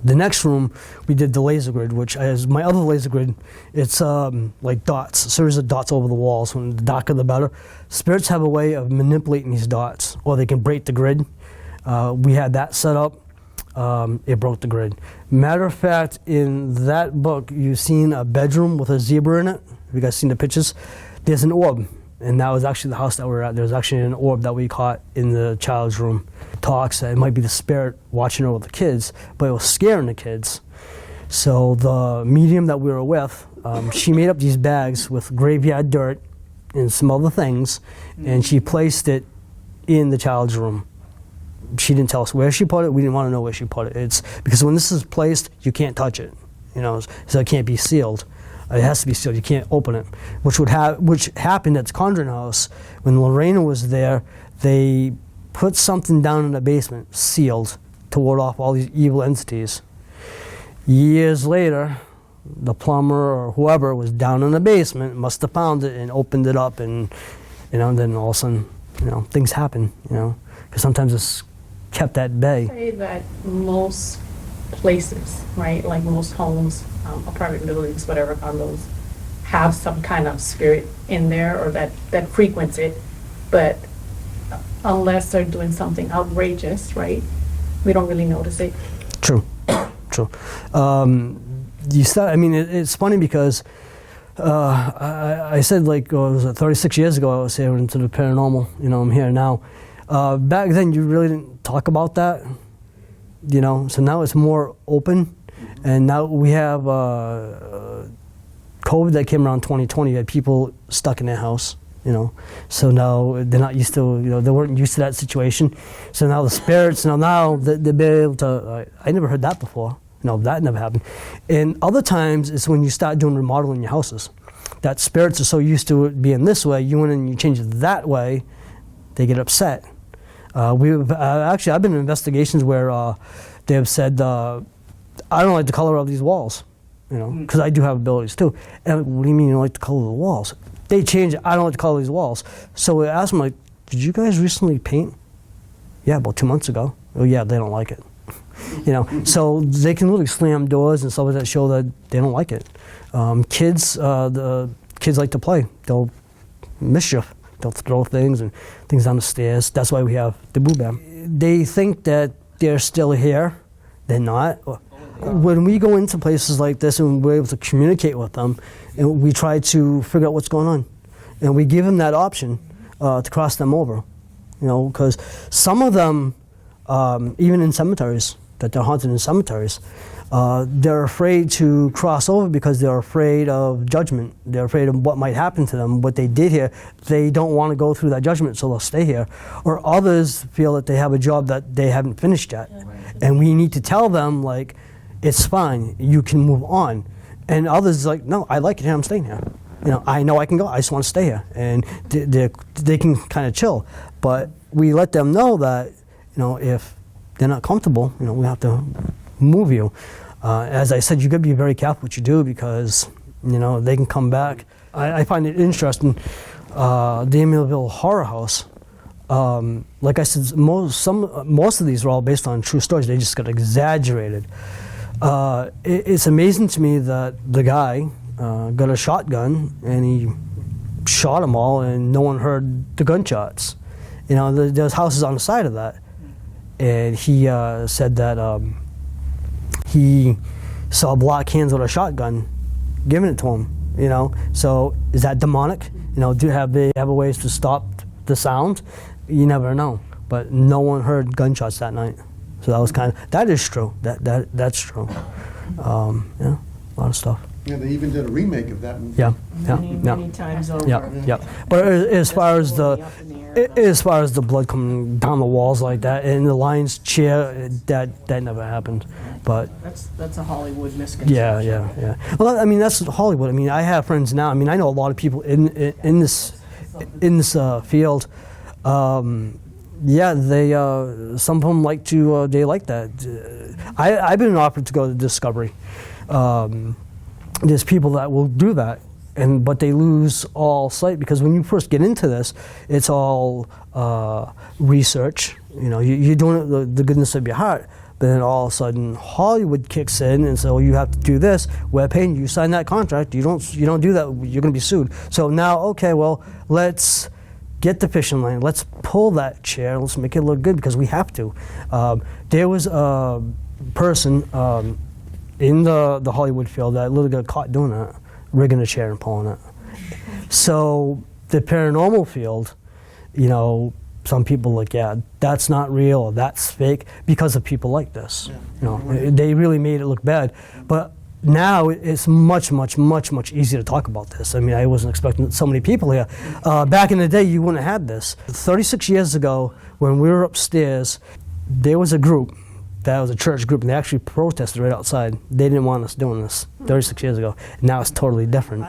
The next room, we did the laser grid, which is my other laser grid. It's like dots, a series of dots over the walls. When the darker, the better. Spirits have a way of manipulating these dots, or they can break the grid. We had that set up. It broke the grid. Matter of fact, in that book, you've seen a bedroom with a zebra in it. Have you guys seen the pictures? There's an orb, and that was actually the house that we were at. There was actually an orb that we caught in the child's room. Talks that it might be the spirit watching over the kids, but it was scaring the kids. So the medium that we were with, she made up these bags with graveyard dirt and some other things, and she placed it in the child's room. She didn't tell us where she put it. We didn't want to know where she put it. It's because when this is placed, you can't touch it, you know, so it can't be sealed. It has to be sealed. You can't open it, which happened at the Conjuring House when Lorena was there. They put something down in the basement, sealed, to ward off all these evil entities. Years later, the plumber or whoever was down in the basement, must have found it and opened it up, and you know, and then all of a sudden, you know, things happen. You know, because sometimes it's kept at bay. Say that most places, right, like most homes, apartment buildings, whatever, condos, have some kind of spirit in there or that frequents it, but unless they're doing something outrageous, right, we don't really notice it. True. It's funny because I said, like, it was 36 years ago I was here into the paranormal. You know, I'm here now. Back then, you really didn't talk about that. You know, so now it's more open, and now we have COVID that came around 2020. You had people stuck in their house. You know, so now they're not used to, you know, they weren't used to that situation. So now the spirits, now they'll be able to, I never heard that before. No, that never happened. And other times it's when you start doing remodeling your houses. That spirits are so used to it being this way, you went in and you change it that way, they get upset. I've been in investigations where they have said, I don't like the color of these walls, you know, because I do have abilities too. And I'm like, what do you mean you don't like the color of the walls? They change it. I don't like the color of these walls. So we asked them, like, did you guys recently paint? Yeah, about 2 months ago. Oh, yeah, they don't like it. You know, so they can literally slam doors and stuff like that, show that they don't like it. The kids like to play. They'll mischief. They'll throw things and things down the stairs. That's why we have the boo bam. They think that they're still here. They're not. When we go into places like this and we're able to communicate with them, and we try to figure out what's going on, and we give them that option to cross them over, you know, because some of them, even in cemeteries, that they're haunted in cemeteries. They're afraid to cross over because they're afraid of judgment. They're afraid of what might happen to them, what they did here. They don't want to go through that judgment, so they'll stay here. Or others feel that they have a job that they haven't finished yet. And we need to tell them, like, it's fine, you can move on. And others like, no, I like it here, I'm staying here. You know I can go, I just want to stay here. And they can kind of chill. But we let them know that, if they're not comfortable, we have to move you. As I said, you got to be very careful what you do because, they can come back. I find it interesting, the Amityville Horror House. Like I said, most of these are all based on true stories. They just got exaggerated. It's amazing to me that the guy got a shotgun and he shot them all, and no one heard the gunshots. There's houses on the side of that, and he said that he saw black hands with a shotgun, giving it to him. So is that demonic? Do they have a ways to stop the sound? You never know. But no one heard gunshots that night. So that is true. That's true. A lot of stuff. Yeah, they even did a remake of that movie. Yeah, Many times over. Yeah. But as far as the blood coming down the walls like that in the lion's chair, that never happened. But that's a Hollywood misconception. Yeah. Well, I mean, that's Hollywood. I mean, I have friends now. I mean, I know a lot of people in this field. They some of them like to they like that. I've been offered to go to Discovery. There's people that will do that, but they lose all sight because when you first get into this, it's all research. You're doing it the goodness of your heart. But then all of a sudden, Hollywood kicks in and says, "Oh, you have to do this. We're paying you. You sign that contract. You don't do that. You're going to be sued." So now, okay, well, let's get the fishing line. Let's pull that chair. Let's make it look good because we have to. There was a person in the Hollywood field that literally got caught doing that, rigging a chair and pulling it. So the paranormal field, some people like, yeah, that's not real, or that's fake, because of people like this. They really made it look bad. But now it's much, much, much, much easier to talk about this. I mean, I wasn't expecting so many people here. Back in the day, you wouldn't have had this. 36 years ago, when we were upstairs, there was a group. That was a church group, and they actually protested right outside. They didn't want us doing this 36 years ago. Now it's totally different.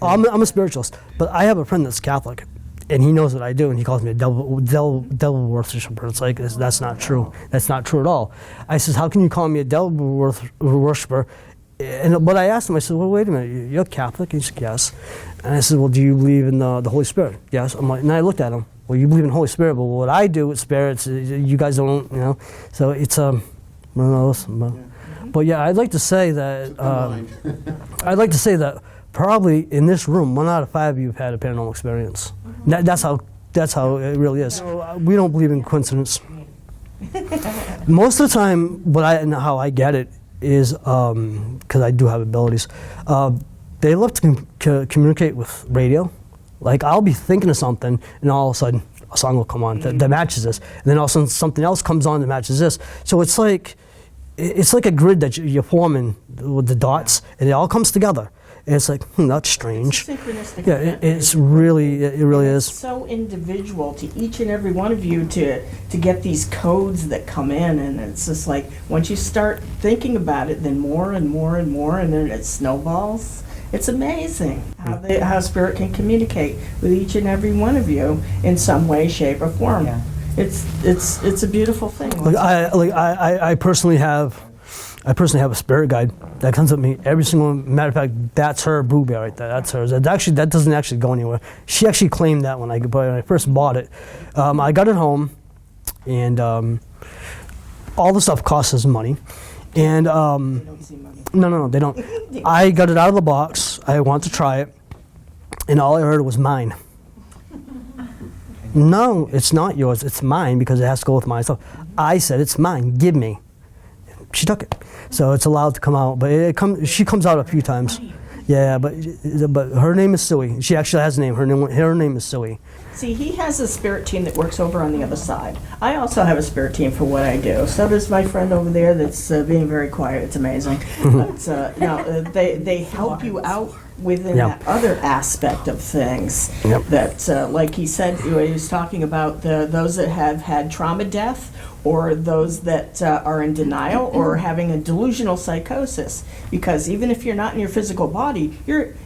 I'm a spiritualist, but I have a friend that's Catholic, and he knows what I do, and he calls me a devil worshiper. It's like, that's not true. That's not true at all. I says, how can you call me a devil worshiper? But I asked him, I said, well, wait a minute, you're Catholic? He said, yes. And I said, well, do you believe in the Holy Spirit? Yes. I'm like, and I looked at him. Well, you believe in the Holy Spirit, but what I do with spirits, you guys don't, So it's one of those. But yeah, I'd like to say that probably in this room, 1 out of 5 of you have had a paranormal experience. That's how it really is. We don't believe in coincidence. Most of the time, how I get it is because I do have abilities. They love to communicate with radio. Like, I'll be thinking of something, and all of a sudden, a song will come on that matches this. And then all of a sudden, something else comes on that matches this. So it's like a grid that you're forming with the dots, and it all comes together. And it's like, that's strange. It's synchronistic. Yeah, it really is. It's so individual to each and every one of you to get these codes that come in, and it's just like, once you start thinking about it, then more and more and more, and then it snowballs. It's amazing how spirit can communicate with each and every one of you in some way, shape, or form. Yeah. It's a beautiful thing. I personally have a spirit guide that comes with me every single. Matter of fact, that's her Boo Bear right there. That's hers. That doesn't actually go anywhere. She actually claimed that when I first bought it. I got it home, and all the stuff costs us money. And they don't see money. No, they don't. I got it out of the box. I wanted to try it, and all I heard was mine. No, it's not yours. It's mine because it has to go with my stuff. I said, it's mine. Give me. She took it. So it's allowed to come out, but she comes out a few times. Yeah, but her name is Suey. She actually has a name. Her name is Suey. See, he has a spirit team that works over on the other side. I also have a spirit team for what I do. So does my friend over there that's being very quiet. It's amazing. But, no, they help you out within that other aspect of things. That, like he said, he was talking about those that have had trauma death, or those that are in denial or having a delusional psychosis. Because even if you're not in your physical body,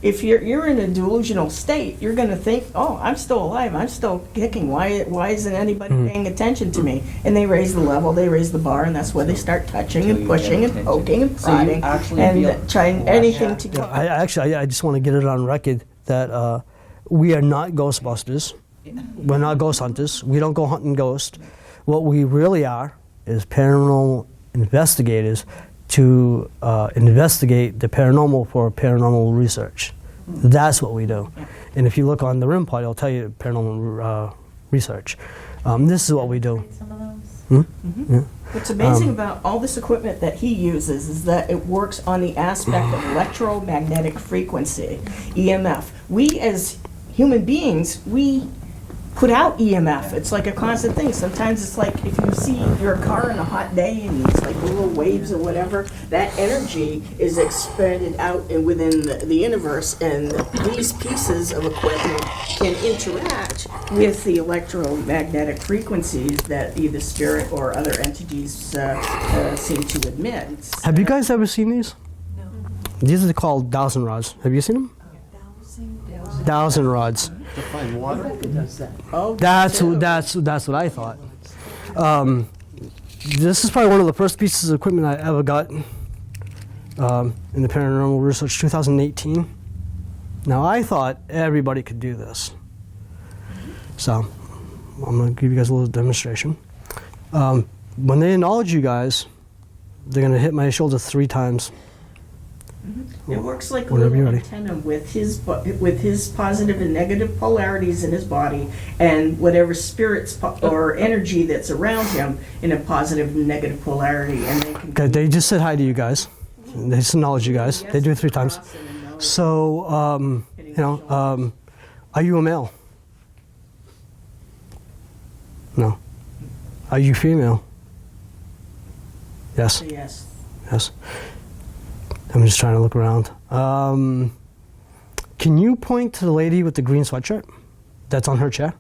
if you're in a delusional state, you're going to think, oh, I'm still alive, I'm still kicking, why isn't anybody paying attention to me? And they raise the level, they raise the bar, and that's where they start touching and pushing and poking and prodding and trying anything to get. I just want to get it on record that we are not Ghostbusters. We're not ghost hunters. We don't go hunting ghosts. What we really are is paranormal investigators to investigate the paranormal for paranormal research. That's what we do. And if you look on the RIM pod, it'll tell you paranormal research. This is what we do. What's amazing about all this equipment that he uses is that it works on the aspect of electromagnetic frequency, EMF. We as human beings, we put out EMF. It's like a constant thing. Sometimes it's like if you see your car on a hot day and it's like little waves or whatever, that energy is expanded out and within the universe, and these pieces of equipment can interact with the electromagnetic frequencies that either spirit or other entities seem to emit. Have you guys ever seen these? No. These are called dowsing rods. Have you seen them? Dowsing rods. To find water? Oh, that's what I thought. This is probably one of the first pieces of equipment I ever got in the Paranormal Research 2018. Now I thought everybody could do this, so I'm going to give you guys a little demonstration. When they acknowledge you guys, they're going to hit my shoulder 3 times. It works like a little antenna with his positive and negative polarities in his body, and whatever spirits or energy that's around him in a positive and negative polarity. And they just said hi to you guys. They just acknowledge you guys. They do it 3 times. So, are you a male? No. Are you female? Yes. Yes. Yes. I'm just trying to look around. Can you point to the lady with the green sweatshirt that's on her chair?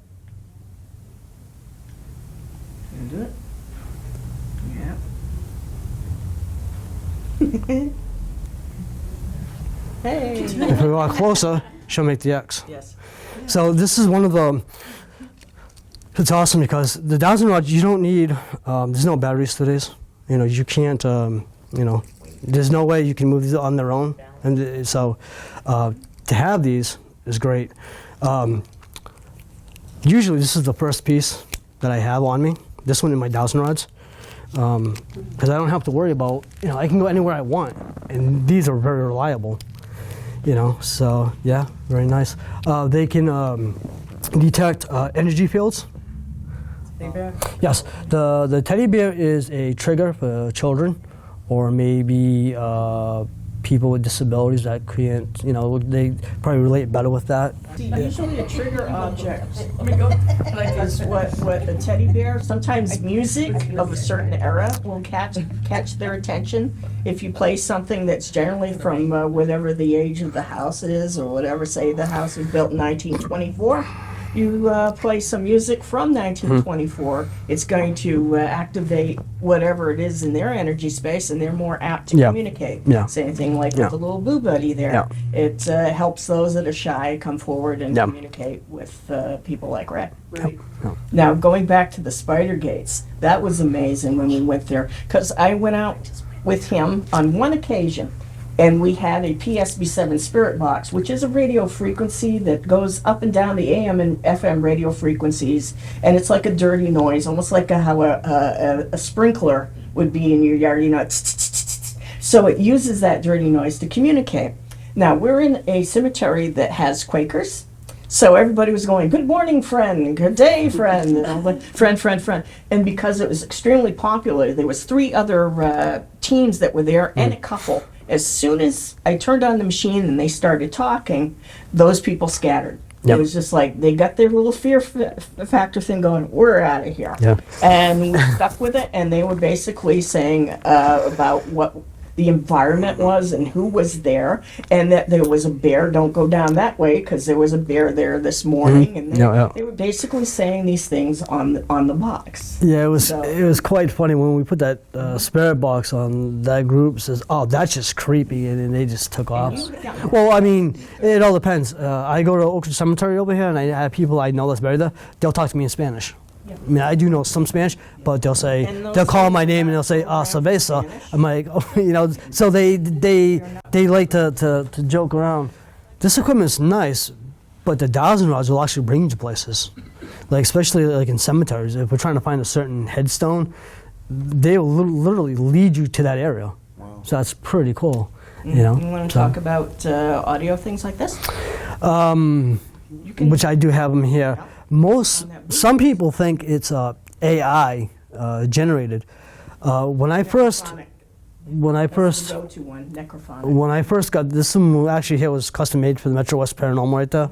Can you do it? Yeah. Hey. If we walk closer, she'll make the X. Yes. So this is one of the. It's awesome because the dowsing rods, you don't need. There's no batteries to these. You can't. There's no way you can move these on their own, and so to have these is great. Usually, this is the first piece that I have on me. This one in my dowsing rods, because I don't have to worry about. I can go anywhere I want, and these are very reliable. So yeah, very nice. They can detect energy fields. Teddy bear? Yes, the teddy bear is a trigger for children. Or maybe people with disabilities that can't, they probably relate better with that. Usually a trigger object is what a teddy bear, sometimes music of a certain era will catch their attention. If you play something that's generally from whatever the age of the house is, or whatever, say the house was built in 1924, you play some music from 1924, it's going to activate whatever it is in their energy space, and they're more apt to communicate. Same thing like with the little blue buddy there. It helps those that are shy come forward and communicate with people like Ray. Now, going back to the spider gates, that was amazing when we went there, because I went out with him on one occasion. And we had a PSB7 spirit box, which is a radio frequency that goes up and down the AM and FM radio frequencies. And it's like a dirty noise, almost like how a sprinkler would be in your yard, So it uses that dirty noise to communicate. Now, we're in a cemetery that has Quakers. So everybody was going, good morning, friend, good day, friend, friend. And because it was extremely popular, there was 3 other teams that were there and a couple. As soon as I turned on the machine and they started talking, those people scattered. Yep. It was just like they got their little fear factor thing going, we're out of here. Yeah. And we stuck with it, and they were basically saying about what the environment was and who was there, and that there was a bear, don't go down that way because there was a bear there this morning. And they were basically saying these things on the box. Yeah, it was quite funny when we put that spirit box on. That group says, "Oh, that's just creepy," and then they just took off. Well, I mean, it all depends. I go to Oak Ridge Cemetery over here, and I have people I know that's buried there. They'll talk to me in Spanish. I mean, I do know some Spanish, but they'll call my name and they'll say, cerveza. I'm like, oh, you know, so they like to joke around. This equipment's nice, but the dowsing rods will actually bring you to places. Like, especially like in cemeteries, if we're trying to find a certain headstone, they will literally lead you to that area. Wow. So that's pretty cool. You know? You want to talk about audio things like this? Which I do have them here. Yeah. Some people think it's AI generated. When I first got this one, actually here was custom made for the Metro West Paranormal right there.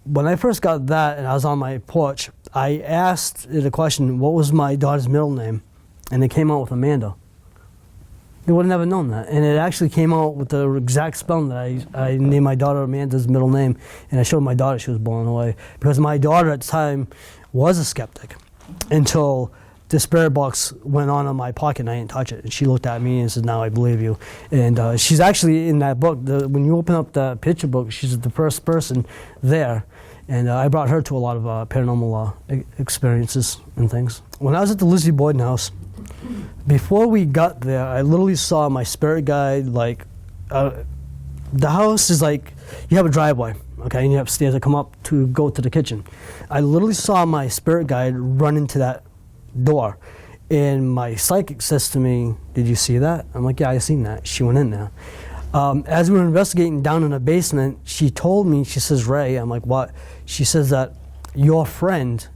When I first got that and I was on my porch, I asked it a question: what was my daughter's middle name? And it came out with Amanda. They would have never known that. And it actually came out with the exact spelling that I named my daughter Amanda's middle name. And I showed my daughter, she was blown away. Because my daughter at the time was a skeptic until the spirit box went on my pocket and I didn't touch it. And she looked at me and said, "Now I believe you." And she's actually in that book. When you open up the picture book, she's the first person there. And I brought her to a lot of paranormal experiences and things. When I was at the Lizzie Borden house, before we got there, I literally saw my spirit guide, like, the house is like, you have a driveway, okay, and you have stairs that come up to go to the kitchen. I literally saw my spirit guide run into that door, and my psychic says to me, "Did you see that?" I'm like, "Yeah, I seen that." She went in there. As we were investigating down in the basement, she told me, she says, "Ray," I'm like, "What?" She says that your friend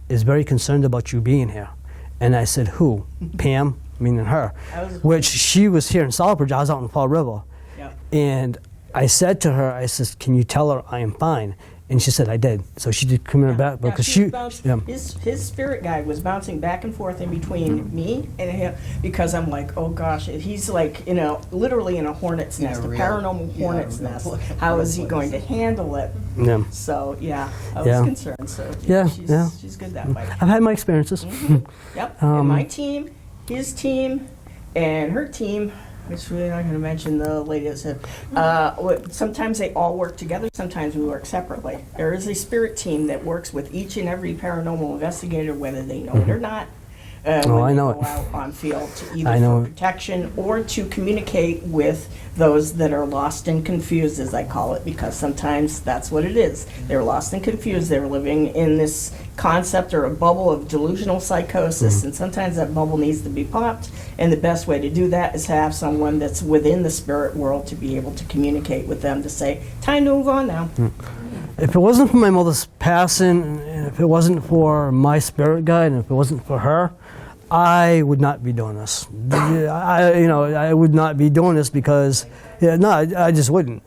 is very concerned about you being here. And I said, "Who?" Pam, meaning her, which she was here in Southbridge. I was out in Fall River. Yep. And I said to her, I said, "Can you tell her I am fine?" And she said, "I did." So she did come in her back because his spirit guide was bouncing back and forth in between me and him, because I'm like, oh gosh, he's like, you know, literally in a hornet's nest, a paranormal hornet's nest. How is he going to handle it? Yeah. So I was concerned. So she's good that way. I've had my experiences. Mm-hmm. Yep. And my team, his team, and her team. Which we're not going to mention the ladies have. Sometimes they all work together. Sometimes we work separately. There is a spirit team that works with each and every paranormal investigator, whether they know it or not. I know it. Go out on field to either for protection or to communicate with those that are lost and confused, as I call it, because sometimes that's what it is. They're lost and confused. They're living in this concept or a bubble of delusional psychosis, and sometimes that bubble needs to be popped, and the best way to do that is have someone that's within the spirit world to be able to communicate with them to say, "Time to move on now." If it wasn't for my mother's passing, and if it wasn't for my spirit guide, and if it wasn't for her, I would not be doing this. I would not be doing this because, I just wouldn't.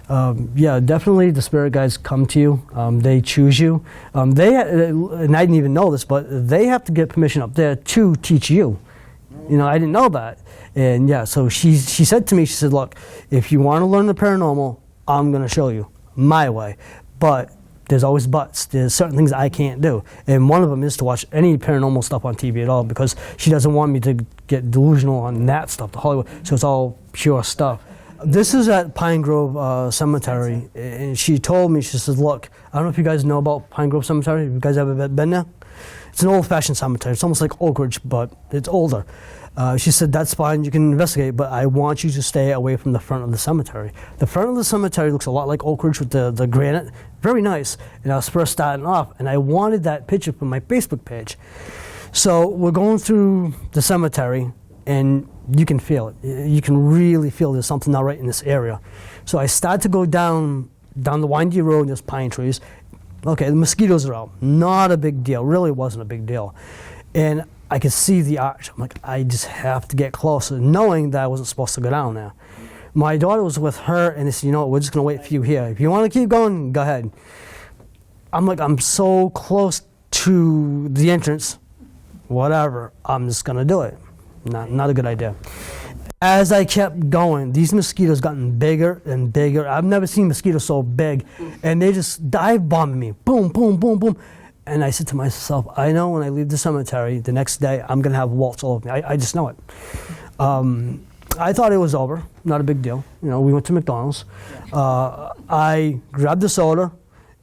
Definitely the spirit guides come to you. They choose you. And I didn't even know this, but they have to get permission up there to teach you. You know, I didn't know that. And so she said to me, she said, "Look, if you want to learn the paranormal, I'm going to show you my way. But there's always buts. There's certain things I can't do. And one of them is to watch any paranormal stuff on TV at all, because she doesn't want me to get delusional on that stuff, the Hollywood. So it's all pure stuff." This is at Pine Grove Cemetery, and she told me, she says, "Look, I don't know if you guys know about Pine Grove Cemetery. Have you guys ever been there? It's an old-fashioned cemetery. It's almost like Oak Ridge, but it's older." She said, "That's fine, you can investigate, but I want you to stay away from the front of the cemetery." The front of the cemetery looks a lot like Oak Ridge with the granite. Very nice. And I was first starting off, and I wanted that picture for my Facebook page. So we're going through the cemetery, and you can feel it. You can really feel there's something not right in this area. So I started to go down the windy road, and there's pine trees. Okay, the mosquitoes are out. Not a big deal. Really wasn't a big deal. And I could see the arch. I'm like, I just have to get closer, knowing that I wasn't supposed to go down there. My daughter was with her, and they said, you know what, we're just going to wait for you here. If you want to keep going, go ahead. I'm like, I'm so close to the entrance, whatever, I'm just going to do it. Not a good idea. As I kept going, these mosquitoes gotten bigger and bigger. I've never seen mosquitoes so big, and they just dive bombing me. Boom, boom, boom, boom. And I said to myself, I know when I leave the cemetery, the next day, I'm going to have waltz all over me. I just know it. I thought it was over. Not a big deal. You know, we went to McDonald's. I grabbed the soda,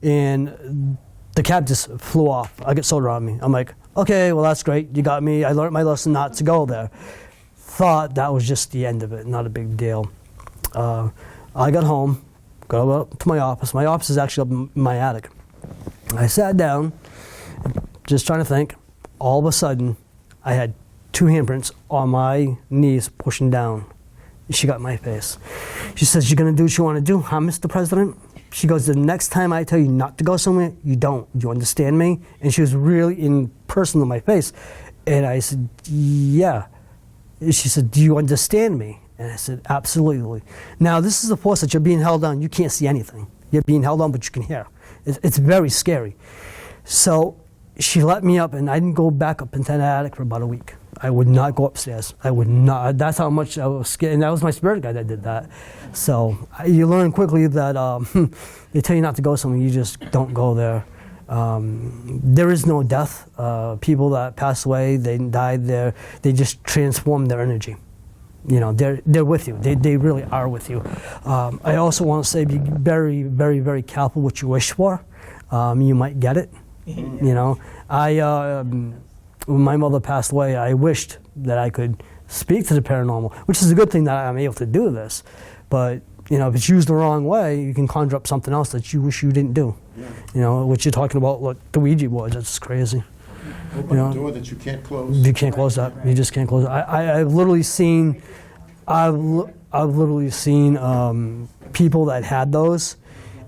and the cab just flew off. I get soda on me. I'm like, okay, well, that's great. You got me. I learned my lesson not to go there. Thought that was just the end of it. Not a big deal. I got home, go up to my office. My office is actually up in my attic. I sat down, just trying to think. All of a sudden, I had 2 handprints on my knees pushing down. She got in my face. She says, you're going to do what you want to do, huh, Mr. President? She goes, the next time I tell you not to go somewhere, you don't. Do you understand me? And she was really in person in my face. And I said, yeah. She said, do you understand me? And I said, absolutely. Now, this is the force that you're being held on. You can't see anything. You're being held on, but you can hear. It's very scary. So she let me up, and I didn't go back up into the attic for about a week. I would not go upstairs. I would not. That's how much I was scared. And that was my spirit guide that did that. So you learn quickly that they tell you not to go somewhere, you just don't go there. There is no death. People that pass away, they died there, they just transform their energy. You know, they're with you. They really are with you. I also want to say, be very, very, very careful what you wish for. You might get it. You know, when my mother passed away, I wished that I could speak to the paranormal, which is a good thing that I'm able to do this. But you know, if it's used the wrong way, you can conjure up something else that you wish you didn't do. Yeah. You know, what you're talking about, like the Ouija boards, that's crazy. Open a door that you can't close. You can't close that. You just can't close it. I've literally seen, people that had those,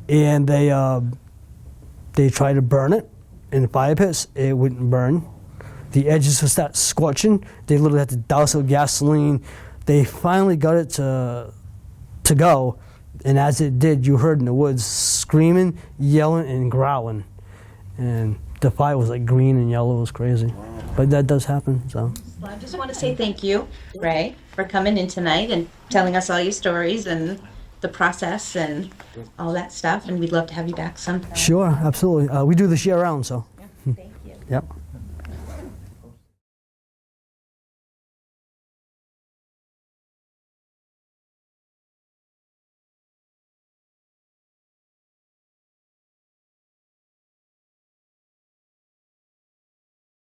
and they tried to burn it in fire pits. It wouldn't burn. The edges would start scorching. They literally had to douse it with gasoline. They finally got it to go, and as it did, you heard in the woods screaming, yelling, and growling, and the fire was like green and yellow. It was crazy. Wow. But that does happen. So well, I just want to say thank you, Ray, for coming in tonight and telling us all your stories and the process and all that stuff, and we'd love to have you back sometime. Sure, absolutely. We do this year round, so. Yeah, thank you. Yep.